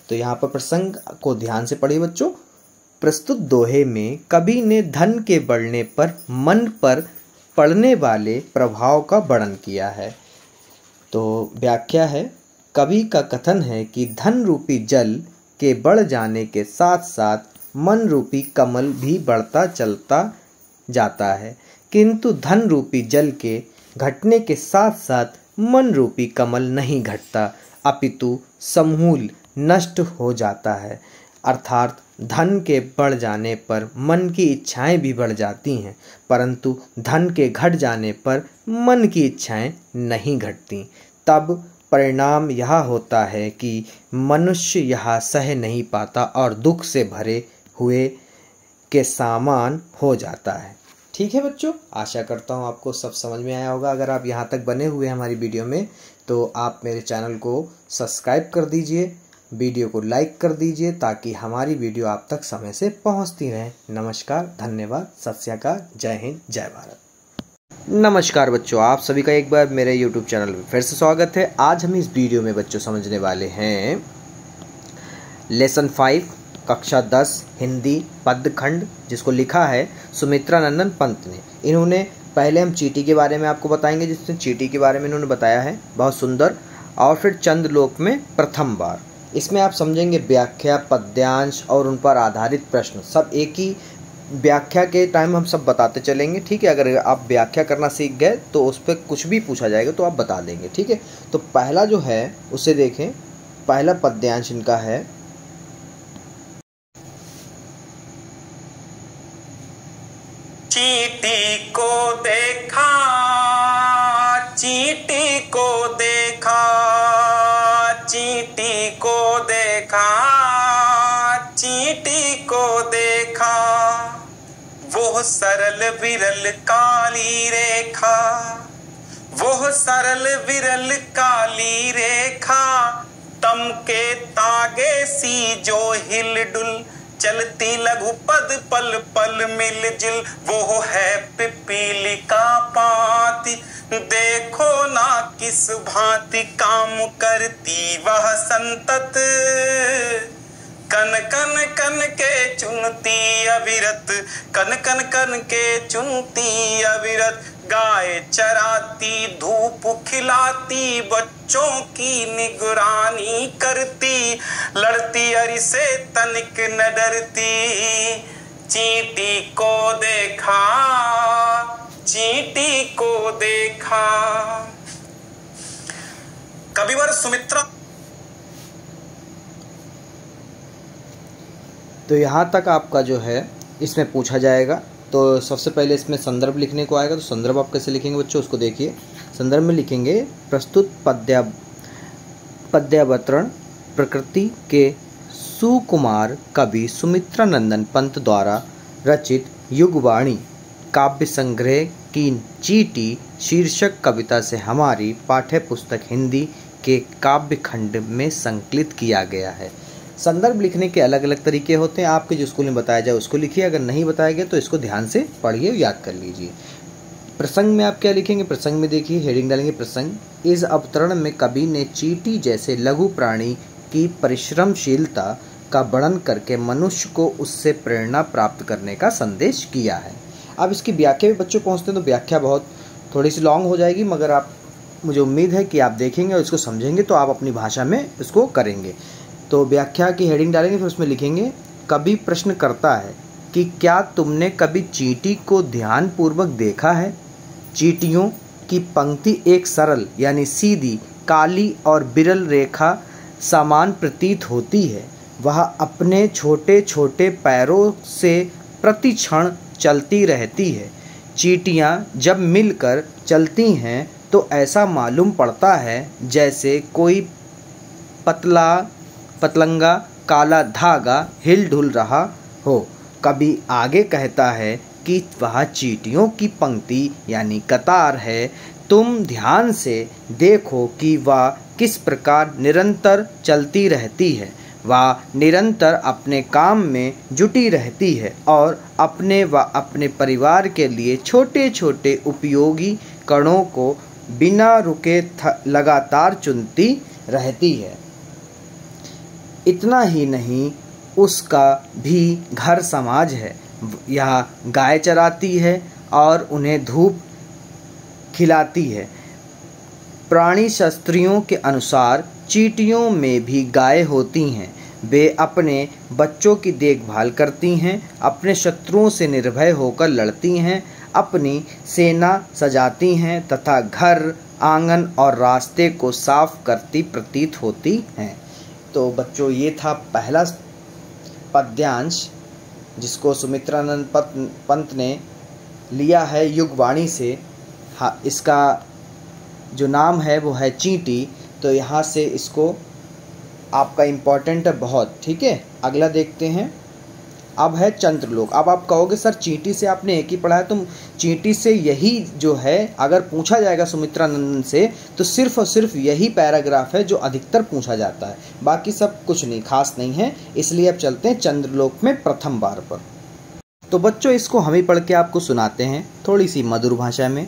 तो यहाँ पर प्रसंग को ध्यान से पढ़िए बच्चों। प्रस्तुत दोहे में कवि ने धन के बढ़ने पर मन पर पड़ने वाले प्रभाव का वर्णन किया है। तो व्याख्या है, कवि का कथन है कि धन रूपी जल के बढ़ जाने के साथ साथ मन रूपी कमल भी बढ़ता चलता जाता है, किंतु धन रूपी जल के घटने के साथ साथ मन रूपी कमल नहीं घटता, अपितु समूल नष्ट हो जाता है। अर्थात धन के बढ़ जाने पर मन की इच्छाएं भी बढ़ जाती हैं, परंतु धन के घट जाने पर मन की इच्छाएं नहीं घटती। तब परिणाम यह होता है कि मनुष्य यह सह नहीं पाता और दुख से भरे हुए के समान हो जाता है। ठीक है बच्चों, आशा करता हूँ आपको सब समझ में आया होगा। अगर आप यहाँ तक बने हुए हैं हमारी वीडियो में, तो आप मेरे चैनल को सब्सक्राइब कर दीजिए, वीडियो को लाइक कर दीजिए, ताकि हमारी वीडियो आप तक समय से पहुँचती रहे। नमस्कार, धन्यवाद, सत श्री अकाल, जय हिंद, जय भारत। नमस्कार बच्चों, आप सभी का एक बार मेरे YouTube चैनल में फिर से स्वागत है। आज हम इस वीडियो में बच्चों समझने वाले हैं लेसन 5 कक्षा 10 हिंदी पद्य खंड, जिसको लिखा है सुमित्रा नंदन पंत ने। इन्होंने, पहले हम चींटी के बारे में आपको बताएंगे, जिसने चींटी के बारे में इन्होंने बताया है बहुत सुंदर, और फिर चंद्रलोक में प्रथम बार। इसमें आप समझेंगे व्याख्या, पद्यांश और उन पर आधारित प्रश्न, सब एक ही व्याख्या के टाइम हम सब बताते चलेंगे। ठीक है, अगर आप व्याख्या करना सीख गए तो उस पर कुछ भी पूछा जाएगा तो आप बता देंगे। ठीक है, तो पहला जो है उसे देखें। पहला पद्यांश इनका है, चींटी को देखा, चींटी को देखा, चींटी को देखा, चींटी को देखा। वो सरल विरल काली रेखा, वो सरल विरल काली रेखा, तम के तागे सी जो हिल डुल, चलती लघु पद पल पल मिल जिल, वो है पिपीलिका पाती, देखो ना किस भांति काम करती वह संतत, कन कन कन के चुनती अविरत, कन कन कन के चुनती अविरत, गाय चराती धूप खिलाती, बच्चों की निगरानी करती, लड़ती अरि से तनिक न डरती, चींटी को देखा, चींटी को देखा। कविवर सुमित्रा। तो यहाँ तक आपका जो है इसमें पूछा जाएगा। तो सबसे पहले इसमें संदर्भ लिखने को आएगा। तो संदर्भ आप कैसे लिखेंगे बच्चों, उसको देखिए। संदर्भ में लिखेंगे प्रस्तुत पद्यावतरण प्रकृति के सुकुमार कवि सुमित्रा नंदन पंत द्वारा रचित युगवाणी काव्य संग्रह की चींटी शीर्षक कविता से हमारी पाठ्य पुस्तक हिंदी के काव्य खंड में संकलित किया गया है। संदर्भ लिखने के अलग अलग तरीके होते हैं। आपके जो स्कूल में बताया जाए उसको लिखिए, अगर नहीं बताया गया तो इसको ध्यान से पढ़िए, याद कर लीजिए। प्रसंग में आप क्या लिखेंगे, प्रसंग में देखिए हेडिंग डालेंगे प्रसंग। इस अवतरण में कवि ने चींटी जैसे लघु प्राणी की परिश्रमशीलता का वर्णन करके मनुष्य को उससे प्रेरणा प्राप्त करने का संदेश किया है। अब इसकी व्याख्या भी बच्चों पहुँचते हैं तो व्याख्या बहुत थोड़ी सी लॉन्ग हो जाएगी, मगर आप मुझे उम्मीद है कि आप देखेंगे और इसको समझेंगे तो आप अपनी भाषा में इसको करेंगे। तो व्याख्या की हेडिंग डालेंगे, फिर उसमें लिखेंगे कवि प्रश्न करता है कि क्या तुमने कभी चींटी को ध्यानपूर्वक देखा है। चींटियों की पंक्ति एक सरल यानी सीधी काली और बिरल रेखा समान प्रतीत होती है। वह अपने छोटे छोटे पैरों से प्रति क्षण चलती रहती है। चींटियाँ जब मिलकर चलती हैं तो ऐसा मालूम पड़ता है जैसे कोई पतलंगा काला धागा हिल डुल रहा हो। कभी आगे कहता है कि वह चींटियों की पंक्ति यानी कतार है। तुम ध्यान से देखो कि वह किस प्रकार निरंतर चलती रहती है। वह निरंतर अपने काम में जुटी रहती है और अपने व अपने परिवार के लिए छोटे छोटे उपयोगी कणों को बिना रुके लगातार चुनती रहती है। इतना ही नहीं, उसका भी घर समाज है। यह गाय चराती है और उन्हें धूप खिलाती है। प्राणी शास्त्रियों के अनुसार चींटियों में भी गाय होती हैं। वे अपने बच्चों की देखभाल करती हैं, अपने शत्रुओं से निर्भय होकर लड़ती हैं, अपनी सेना सजाती हैं तथा घर आंगन और रास्ते को साफ करती प्रतीत होती हैं। तो बच्चों ये था पहला पद्यांश जिसको सुमित्रानंद पंत ने लिया है युगवाणी से। हाँ, इसका जो नाम है वो है चींटी। तो यहाँ से इसको आपका इम्पोर्टेंट है बहुत, ठीक है। अगला देखते हैं, अब है चंद्रलोक। अब आप कहोगे सर चींटी से आपने एक ही पढ़ा है, तुम चींटी से यही जो है अगर पूछा जाएगा सुमित्रानंदन से तो सिर्फ और सिर्फ यही पैराग्राफ है जो अधिकतर पूछा जाता है, बाकी सब कुछ नहीं, खास नहीं है। इसलिए अब चलते हैं चंद्रलोक में प्रथम बार पर। तो बच्चों इसको हम ही पढ़ के आपको सुनाते हैं थोड़ी सी मधुर भाषा में।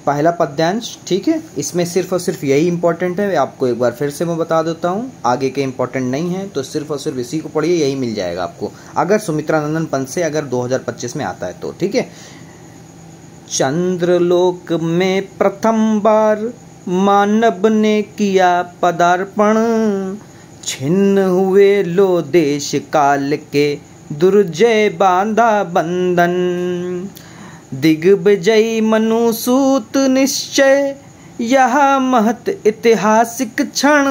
पहला पद्यांश, ठीक है, इसमें सिर्फ और सिर्फ यही इंपॉर्टेंट है। आपको एक बार फिर से मैं बता देता हूँ, आगे के इंपॉर्टेंट नहीं है, तो सिर्फ और सिर्फ इसी को पढ़िए, यही मिल जाएगा आपको अगर सुमित्रानंदन पंत से अगर 2025 में आता है तो, ठीक है। चंद्रलोक में प्रथम बार मानव ने किया पदार्पण, छिन्न हुए लो देश काल के दुर्जय बांधा बंधन। दिग्विजयी मनुसूत निश्चय यह महत ऐतिहासिक क्षण,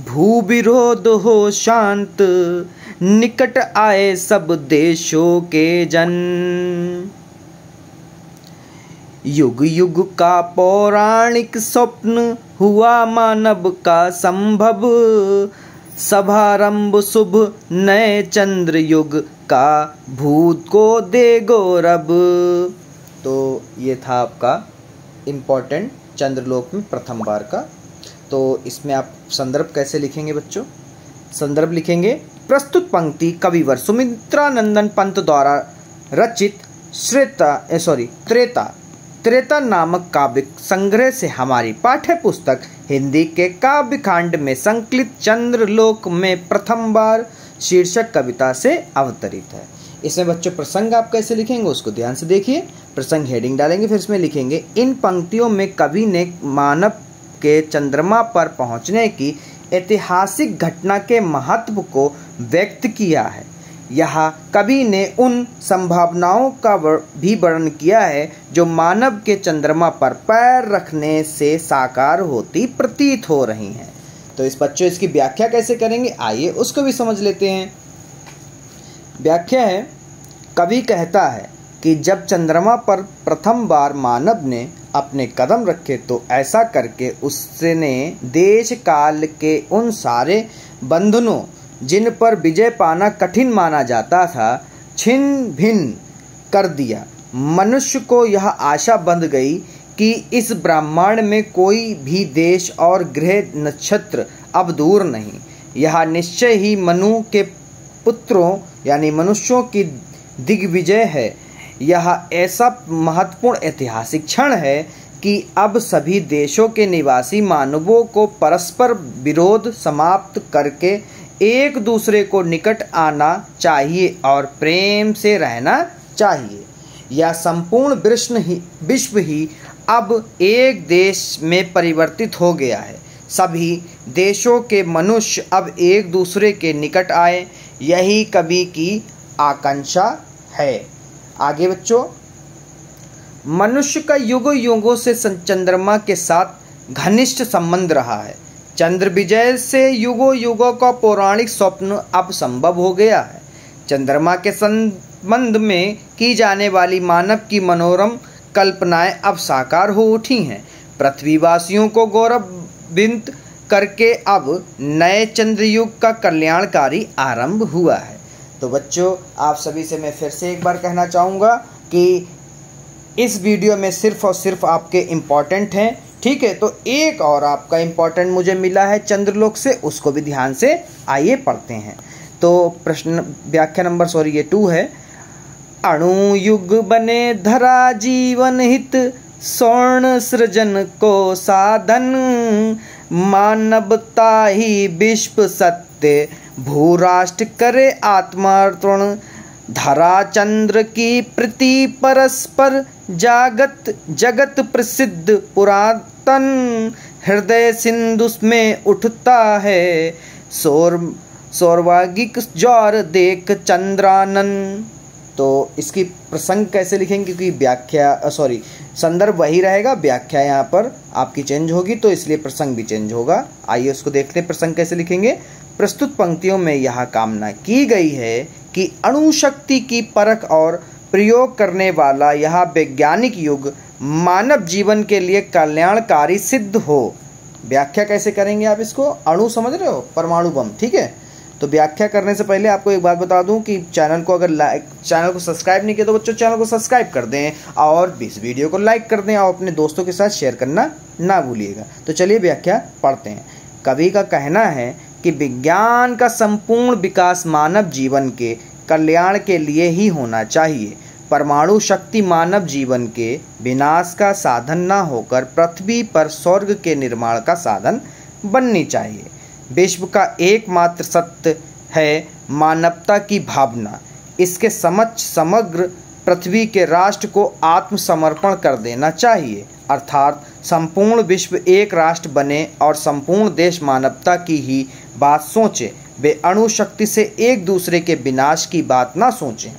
भू विरोध हो शांत निकट आए सब देशों के जन। युग युग का पौराणिक स्वप्न हुआ मानव का संभव, सभारंभ शुभ नए चंद्र युग का भूत को दे गौरव। तो ये था आपका इम्पोर्टेंट चंद्रलोक में प्रथम बार का। तो इसमें आप संदर्भ कैसे लिखेंगे बच्चों? संदर्भ लिखेंगे, प्रस्तुत पंक्ति कविवर सुमित्रानंदन पंत द्वारा रचित त्रेता नामक काव्य संग्रह से हमारी पाठ्य पुस्तक हिंदी के काव्य कांड में संकलित चंद्रलोक में प्रथम बार शीर्षक कविता से अवतरित है। इसमें बच्चों प्रसंग आप कैसे लिखेंगे उसको ध्यान से देखिए। प्रसंग हेडिंग डालेंगे, फिर इसमें लिखेंगे, इन पंक्तियों में कवि ने मानव के चंद्रमा पर पहुंचने की ऐतिहासिक घटना के महत्व को व्यक्त किया है। यहाँ कवि ने उन संभावनाओं का भी वर्णन किया है जो मानव के चंद्रमा पर पैर रखने से साकार होती प्रतीत हो रही हैं। तो इस बच्चों इसकी व्याख्या कैसे करेंगे, आइए उसको भी समझ लेते हैं। व्याख्या है, कवि कहता है कि जब चंद्रमा पर प्रथम बार मानव ने अपने कदम रखे तो ऐसा करके उसने देश काल के उन सारे बंधनों जिन पर विजय पाना कठिन माना जाता था छिन्न भिन्न कर दिया। मनुष्य को यह आशा बंध गई कि इस ब्रह्मांड में कोई भी देश और ग्रह नक्षत्र अब दूर नहीं। यह निश्चय ही मनु के पुत्रों यानी मनुष्यों की दिग्विजय है। यह ऐसा महत्वपूर्ण ऐतिहासिक क्षण है कि अब सभी देशों के निवासी मानवों को परस्पर विरोध समाप्त करके एक दूसरे को निकट आना चाहिए और प्रेम से रहना चाहिए। यह संपूर्ण विश्व ही अब एक देश में परिवर्तित हो गया है। सभी देशों के मनुष्य अब एक दूसरे के निकट आए, यही कवि की आकांक्षा है। आगे बच्चों, मनुष्य का युगों युगों से चंद्रमा के साथ घनिष्ठ संबंध रहा है। चंद्र विजय से युगों युगों का पौराणिक स्वप्न अब संभव हो गया है। चंद्रमा के संबंध में की जाने वाली मानव की मनोरम कल्पनाएं अब साकार हो उठी हैं। पृथ्वीवासियों को गौरवान्वित करके अब नए चंद्रयुग का कल्याणकारी आरंभ हुआ है। तो बच्चों, आप सभी से मैं फिर से एक बार कहना चाहूँगा कि इस वीडियो में सिर्फ और सिर्फ आपके इम्पॉर्टेंट हैं, ठीक है। तो एक और आपका इम्पॉर्टेंट मुझे मिला है चंद्रलोक से, उसको भी ध्यान से आइए पढ़ते हैं। तो प्रश्न व्याख्या नंबर 2 है, अणु युग बने धरा जीवन हित स्वर्ण सृजन को साधन मानवता ही विश्व सत्य भूराष्ट्र करे आत्मार्पण धरा चंद्र की प्रति परस्पर जागत जगत प्रसिद्ध पुरातन हृदय सिंधु में उठता है सौरवागिक ज्वार देख चंद्रानन। तो इसकी प्रसंग कैसे लिखेंगे, क्योंकि व्याख्या संदर्भ वही रहेगा, व्याख्या यहाँ पर आपकी चेंज होगी तो इसलिए प्रसंग भी चेंज होगा। आइए उसको देखते हैं। प्रसंग कैसे लिखेंगे, प्रस्तुत पंक्तियों में यह कामना की गई है कि अणुशक्ति की परख और प्रयोग करने वाला यह वैज्ञानिक युग मानव जीवन के लिए कल्याणकारी सिद्ध हो। व्याख्या कैसे करेंगे आप इसको, अणु समझ रहे हो, परमाणु बम, ठीक है। तो व्याख्या करने से पहले आपको एक बात बता दूं कि चैनल को सब्सक्राइब नहीं किया तो बच्चों चैनल को सब्सक्राइब कर दें और इस वीडियो को लाइक कर दें और अपने दोस्तों के साथ शेयर करना ना भूलिएगा। तो चलिए व्याख्या पढ़ते हैं। कवि का कहना है कि विज्ञान का संपूर्ण विकास मानव जीवन के कल्याण के लिए ही होना चाहिए। परमाणु शक्ति मानव जीवन के विनाश का साधन न होकर पृथ्वी पर स्वर्ग के निर्माण का साधन बननी चाहिए। विश्व का एकमात्र सत्य है मानवता की भावना। इसके समक्ष समग्र पृथ्वी के राष्ट्र को आत्मसमर्पण कर देना चाहिए, अर्थात संपूर्ण विश्व एक राष्ट्र बने और संपूर्ण देश मानवता की ही बात सोचें। वे अणु शक्ति से एक दूसरे के विनाश की बात ना सोचें,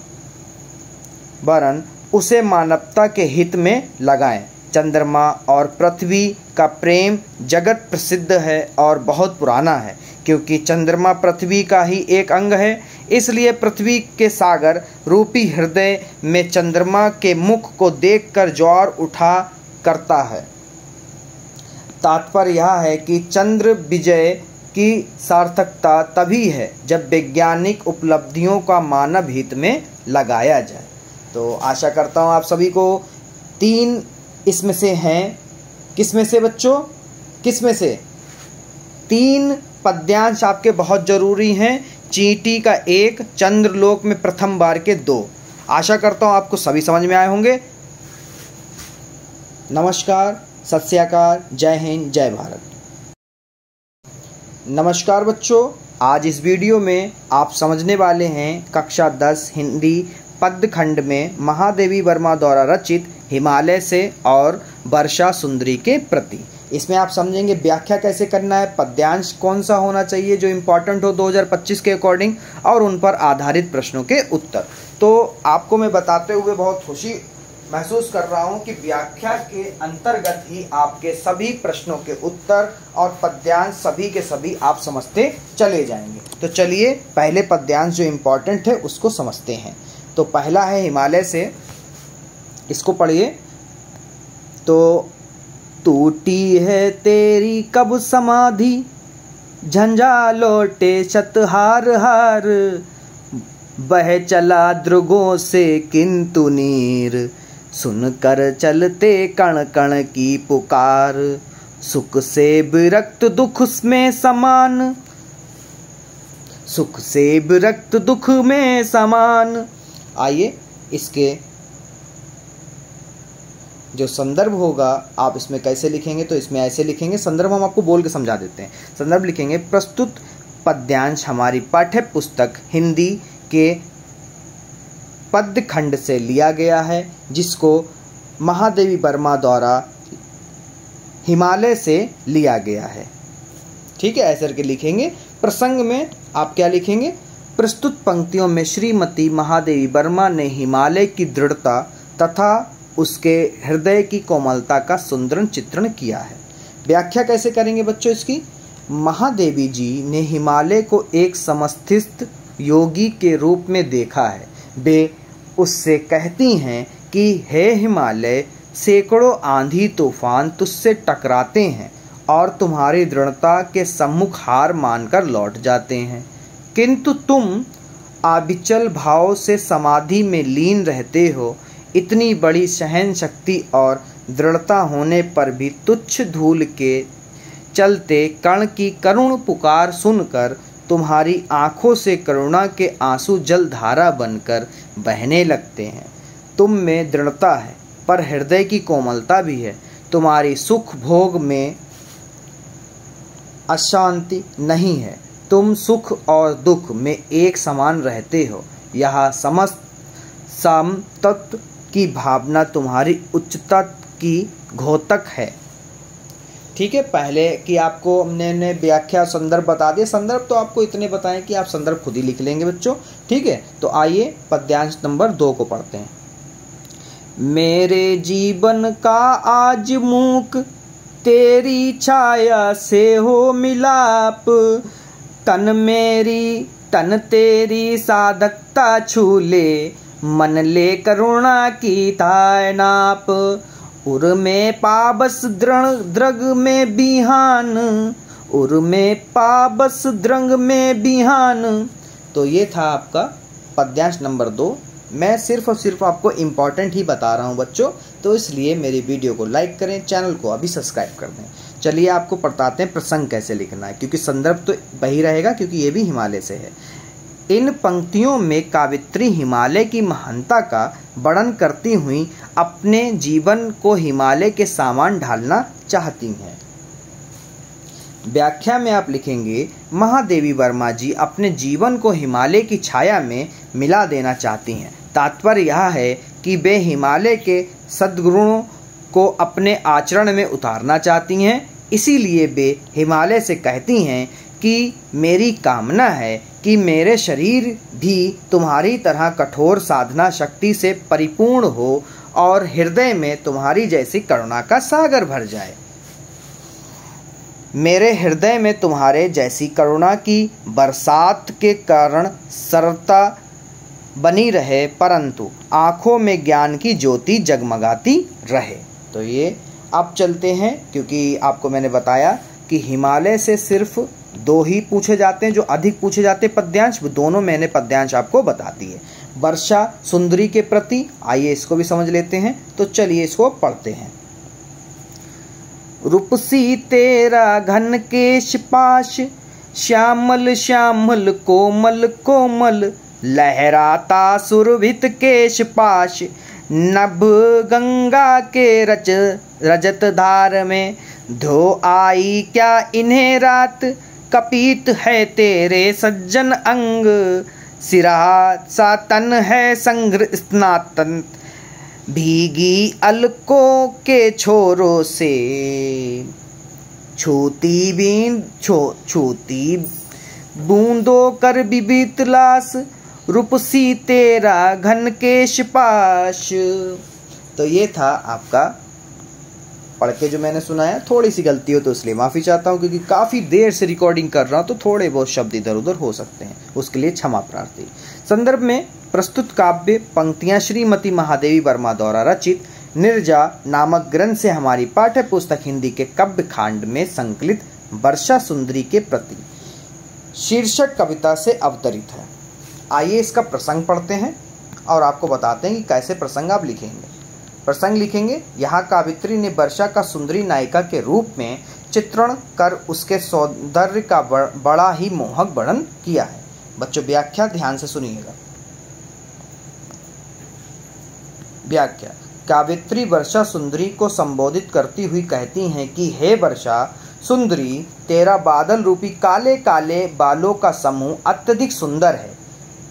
वरन उसे मानवता के हित में लगाएं। चंद्रमा और पृथ्वी का प्रेम जगत प्रसिद्ध है और बहुत पुराना है, क्योंकि चंद्रमा पृथ्वी का ही एक अंग है। इसलिए पृथ्वी के सागर रूपी हृदय में चंद्रमा के मुख को देखकर ज्वार उठा करता है। तात्पर्य यह है कि चंद्र विजय की सार्थकता तभी है जब वैज्ञानिक उपलब्धियों का मानव हित में लगाया जाए। तो आशा करता हूँ आप सभी को 3 इसमें से हैं, किसमें से बच्चों, किसमें से? 3 पद्यांश आपके बहुत ज़रूरी हैं। चींटी का 1, चंद्रलोक में प्रथम बार के 2। आशा करता हूँ आपको सभी समझ में आए होंगे। नमस्कार, सत श्री अकाल, जय हिंद, जय भारत। नमस्कार बच्चों, आज इस वीडियो में आप समझने वाले हैं कक्षा 10 हिंदी पद्य खंड में महादेवी वर्मा द्वारा रचित हिमालय से और वर्षा सुंदरी के प्रति। इसमें आप समझेंगे व्याख्या कैसे करना है, पद्यांश कौन सा होना चाहिए जो इम्पोर्टेंट हो 2025 के अकॉर्डिंग, और उन पर आधारित प्रश्नों के उत्तर। तो आपको मैं बताते हुए बहुत खुशी महसूस कर रहा हूं कि व्याख्या के अंतर्गत ही आपके सभी प्रश्नों के उत्तर और पद्यांश सभी के सभी आप समझते चले जाएंगे। तो चलिए पहले पद्यांश जो इम्पोर्टेंट है उसको समझते हैं। तो पहला है हिमालय से, इसको पढ़िए। तो टूटी है तेरी कब समाधि, झंझा लौटे शतहार हार, बह चला द्रुगों से किंतु नीर, सुनकर चलते कण कण की पुकार, सुख से विरक्त दुख में समान, सुख से विरक्त दुख में समान। आइए इसके जो संदर्भ होगा आप इसमें कैसे लिखेंगे, तो इसमें ऐसे लिखेंगे। संदर्भ हम आपको बोल के समझा देते हैं। संदर्भ लिखेंगे, प्रस्तुत पद्यांश हमारी पाठ्य पुस्तक हिंदी के पद्य खंड से लिया गया है, जिसको महादेवी वर्मा द्वारा हिमालय से लिया गया है। ठीक है, ऐसे करके लिखेंगे। प्रसंग में आप क्या लिखेंगे, प्रस्तुत पंक्तियों में श्रीमती महादेवी वर्मा ने हिमालय की दृढ़ता तथा उसके हृदय की कोमलता का सुंदर चित्रण किया है। व्याख्या कैसे करेंगे बच्चों इसकी? महादेवी जी ने हिमालय को एक समस्थित योगी के रूप में देखा है। वे उससे कहती हैं कि हे हिमालय, सैकड़ों आंधी तूफान तुझसे टकराते हैं और तुम्हारी दृढ़ता के सम्मुख हार मानकर लौट जाते हैं, किंतु तुम अविचल भाव से समाधि में लीन रहते हो। इतनी बड़ी सहन शक्ति और दृढ़ता होने पर भी तुच्छ धूल के चलते कण की करुण पुकार सुनकर तुम्हारी आंखों से करुणा के आंसू जलधारा बनकर बहने लगते हैं। तुम में दृढ़ता है पर हृदय की कोमलता भी है। तुम्हारी सुख भोग में अशांति नहीं है। तुम सुख और दुख में एक समान रहते हो। यह समस्त समतत्व की भावना तुम्हारी उच्चता की घोतक है। ठीक है, पहले कि आपको हमने व्याख्या संदर्भ बता दिए। संदर्भ तो आपको इतने बताएं कि आप संदर्भ खुद ही लिख लेंगे बच्चों। ठीक है, तो आइए पद्यांश नंबर 2 को पढ़ते हैं। मेरे जीवन का आज मूक, तेरी छाया से हो मिलाप, तन मेरी तन तेरी साधकता छू ले, मन ले करुणा की थाय नाप, उर में पाबस द्रग में बिहान, उर में पाबस द्रंग में बिहान। तो ये था आपका पद्यांश नंबर 2। मैं सिर्फ और सिर्फ आपको इम्पॉर्टेंट ही बता रहा हूँ बच्चों, तो इसलिए मेरी वीडियो को लाइक करें, चैनल को अभी सब्सक्राइब कर दें। चलिए आपको बताते हैं प्रसंग कैसे लिखना है, क्योंकि संदर्भ तो वही रहेगा क्योंकि ये भी हिमालय से है। इन पंक्तियों में कावित्री हिमालय की महानता का वर्णन करती हुई अपने जीवन को हिमालय के सामान ढालना चाहती हैं। व्याख्या में आप लिखेंगे, महादेवी वर्मा जी अपने जीवन को हिमालय की छाया में मिला देना चाहती हैं। तात्पर्य यह है कि वे हिमालय के सद्गुणों को अपने आचरण में उतारना चाहती हैं। इसीलिए वे हिमालय से कहती हैं कि मेरी कामना है कि मेरे शरीर भी तुम्हारी तरह कठोर साधना शक्ति से परिपूर्ण हो और हृदय में तुम्हारी जैसी करुणा का सागर भर जाए। मेरे हृदय में तुम्हारे जैसी करुणा की बरसात के कारण सरलता बनी रहे, परंतु आँखों में ज्ञान की ज्योति जगमगाती रहे। तो ये अब चलते हैं, क्योंकि आपको मैंने बताया कि हिमालय से सिर्फ 2 ही पूछे जाते हैं, जो अधिक पूछे जाते हैं पद्यांश, वो दोनों मैंने पद्यांश आपको बता दिए। वर्षा सुंदरी के प्रति, आइए इसको भी समझ लेते हैं। तो चलिए इसको पढ़ते हैं। रूपसी तेरा घन केश पाश, श्यामल श्यामल कोमल कोमल, लहराता सुरभित केश पाश, नभ गंगा के रजत धार में, धो आई क्या इन्हें रात, कपीत है तेरे सज्जन अंग, सिरा सा तन है संघ्र स्नातन, भीगी अलकों के छोरों से, छूती बूंदों कर विवित लास, रूपसी तेरा घन केश पाश। तो ये था आपका पढ़ के जो मैंने सुनाया। थोड़ी सी गलती हो तो इसलिए माफ़ी चाहता हूँ, क्योंकि काफ़ी देर से रिकॉर्डिंग कर रहा हूँ तो थोड़े बहुत शब्द इधर उधर हो सकते हैं, उसके लिए क्षमा प्रार्थी। संदर्भ में प्रस्तुत काव्य पंक्तियाँ श्रीमती महादेवी वर्मा द्वारा रचित निर्जा नामक ग्रंथ से हमारी पाठ्य पुस्तक हिंदी के काव्य खांड में संकलित वर्षा सुंदरी के प्रति शीर्षक कविता से अवतरित है। आइए इसका प्रसंग पढ़ते हैं और आपको बताते हैं कि कैसे प्रसंग आप लिखेंगे। प्रसंग लिखेंगे, यहाँ कावित्री ने वर्षा का सुंदरी नायिका के रूप में चित्रण कर उसके सौंदर्य का बड़ा ही मोहक वर्णन किया है। बच्चों व्याख्या ध्यान से सुनिएगा। व्याख्या, कावित्री वर्षा सुंदरी को संबोधित करती हुई कहती हैं कि हे वर्षा सुंदरी, तेरा बादल रूपी काले काले बालों का समूह अत्यधिक सुंदर है।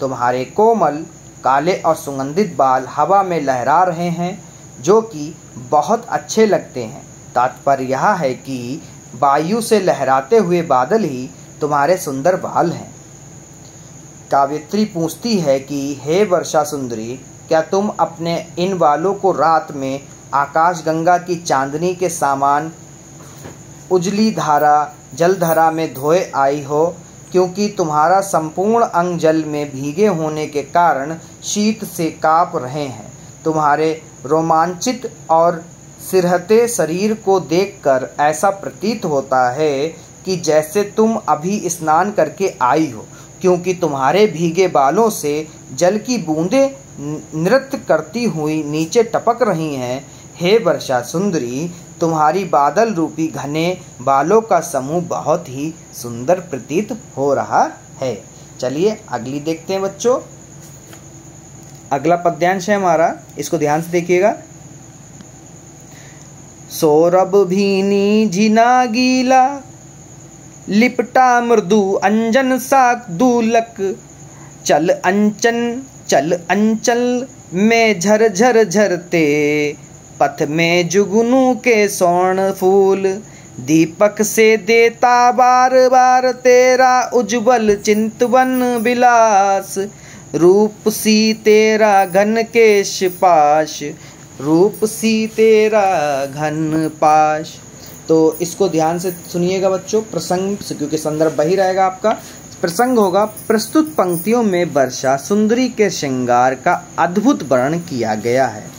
तुम्हारे कोमल काले और सुगंधित बाल हवा में लहरा रहे हैं, जो कि बहुत अच्छे लगते हैं। तात्पर्य यह है कि वायु से लहराते हुए बादल ही तुम्हारे सुंदर बाल हैं। कावित्री पूछती है कि हे वर्षा सुंदरी, क्या तुम अपने इन बालों को रात में आकाशगंगा की चांदनी के समान उजली धारा जलधारा में धोए आई हो, क्योंकि तुम्हारा संपूर्ण अंग जल में भीगे होने के कारण शीत से काँप रहे हैं। तुम्हारे रोमांचित और सिरहते शरीर को देखकर ऐसा प्रतीत होता है कि जैसे तुम अभी स्नान करके आई हो, क्योंकि तुम्हारे भीगे बालों से जल की बूंदें नृत्य करती हुई नीचे टपक रही हैं। हे वर्षा सुंदरी, तुम्हारी बादल रूपी घने बालों का समूह बहुत ही सुंदर प्रतीत हो रहा है। चलिए अगली देखते हैं बच्चों। अगला पद्यांश है हमारा, इसको ध्यान से देखिएगा। सौरभ भीनी झिना गीला, लिपटा मृदु अंजन साक दूलक, चल अंचल में झर झर झरते, पथ में जुगनू के स्वर्ण फूल, दीपक से देता बार बार तेरा उज्ज्वल चिंतवन विलास, रूप सी तेरा घन केश पाश, रूप सी तेरा घन पाश। तो इसको ध्यान से सुनिएगा बच्चों। प्रसंग, क्योंकि संदर्भ वही रहेगा आपका। प्रसंग होगा, प्रस्तुत पंक्तियों में वर्षा सुंदरी के श्रृंगार का अद्भुत वर्णन किया गया है।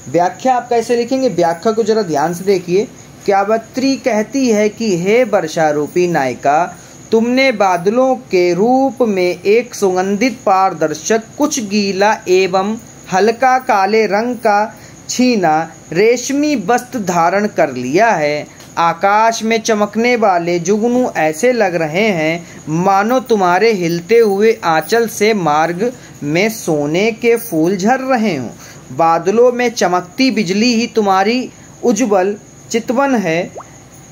व्याख्या आप कैसे लिखेंगे, व्याख्या को जरा ध्यान से देखिए। कावित्री कहती है कि हे वर्षा रूपी नायिका, तुमने बादलों के रूप में एक सुगंधित पारदर्शक कुछ गीला एवं हल्का काले रंग का छीना रेशमी वस्त्र धारण कर लिया है। आकाश में चमकने वाले जुगनू ऐसे लग रहे हैं मानो तुम्हारे हिलते हुए आंचल से मार्ग में सोने के फूल झर रहे हों। बादलों में चमकती बिजली ही तुम्हारी उज्ज्वल चितवन है।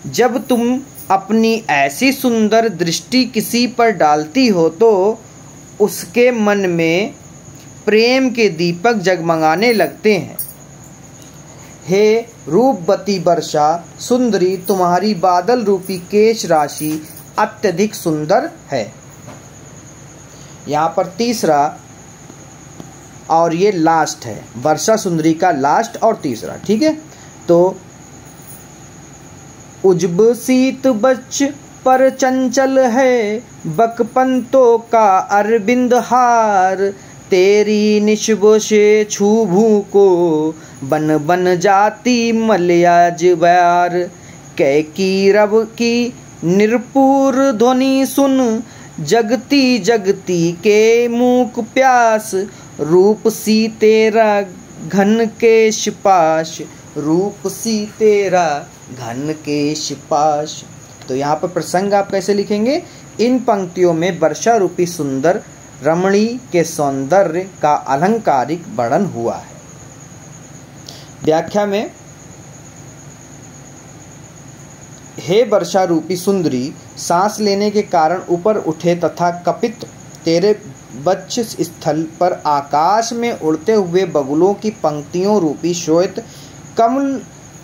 जब तुम अपनी ऐसी सुंदर दृष्टि किसी पर डालती हो तो उसके मन में प्रेम के दीपक जगमगाने लगते हैं। हे रूपवती वर्षा सुंदरी, तुम्हारी बादल रूपी केश राशि अत्यधिक सुंदर है। यहाँ पर तीसरा और ये लास्ट है, वर्षा सुंदरी का लास्ट और तीसरा, ठीक है। तो उज्ब शीत बच पर चंचल है, बकपंतों का अरविंद हार, तेरी निशबों से छूभू को बन बन जाती मलयाज ब्यार। कैकी रब की निरपुर ध्वनि सुन, जगती जगती के मूक प्यास, रूप सी तेरा घन केश पाश, रूप सी तेरा घन केश पाश। तो यहाँ पर प्रसंग आप कैसे लिखेंगे? इन पंक्तियों में वर्षा रूपी सुंदर रमणी के सौंदर्य का अलंकारिक वर्णन हुआ है। व्याख्या में, हे वर्षा रूपी सुंदरी, सांस लेने के कारण ऊपर उठे तथा कपित तेरे वक्ष स्थल पर आकाश में उड़ते हुए बगुलों की पंक्तियों रूपी श्वेत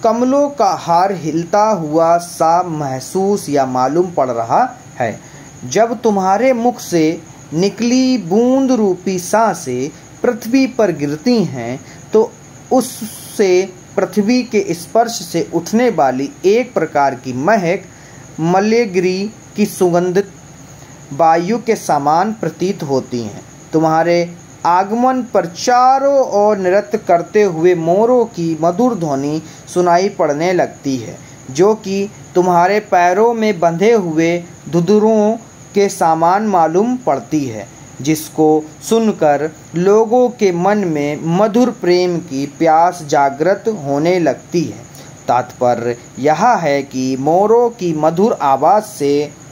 कमलों का हार हिलता हुआ सा महसूस या मालूम पड़ रहा है। जब तुम्हारे मुख से निकली बूंद रूपी सांसें पृथ्वी पर गिरती हैं तो उससे पृथ्वी के स्पर्श से उठने वाली एक प्रकार की महक मलेगिरी की सुगंधित वायु के समान प्रतीत होती हैं। तुम्हारे आगमन पर चारों ओर नृत्य करते हुए मोरों की मधुर ध्वनि सुनाई पड़ने लगती है, जो कि तुम्हारे पैरों में बंधे हुए धुधुरों के समान मालूम पड़ती है, जिसको सुनकर लोगों के मन में मधुर प्रेम की प्यास जागृत होने लगती है। तात्पर्य यह है कि मोरों की मधुर आवाज़ से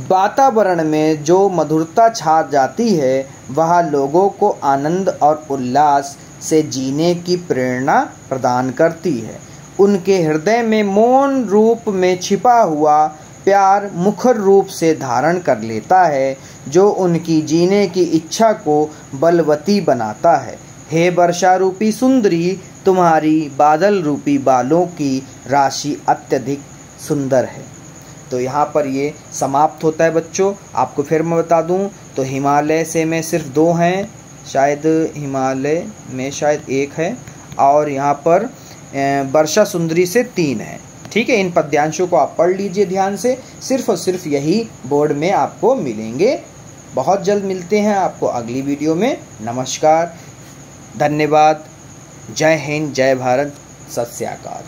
वातावरण में जो मधुरता छा जाती है, वह लोगों को आनंद और उल्लास से जीने की प्रेरणा प्रदान करती है। उनके हृदय में मौन रूप में छिपा हुआ प्यार मुखर रूप से धारण कर लेता है, जो उनकी जीने की इच्छा को बलवती बनाता है। हे वर्षा रूपी सुंदरी, तुम्हारी बादल रूपी बालों की राशि अत्यधिक सुंदर है। तो यहाँ पर ये समाप्त होता है बच्चों। आपको फिर मैं बता दूँ तो हिमालय से में सिर्फ 2 हैं, शायद हिमालय में शायद 1 है, और यहाँ पर वर्षा सुंदरी से 3 है। ठीक है, इन पद्यांशों को आप पढ़ लीजिए ध्यान से, सिर्फ और सिर्फ यही बोर्ड में आपको मिलेंगे। बहुत जल्द मिलते हैं आपको अगली वीडियो में। नमस्कार, धन्यवाद, जय हिंद, जय भारत, सत श्री अकाल।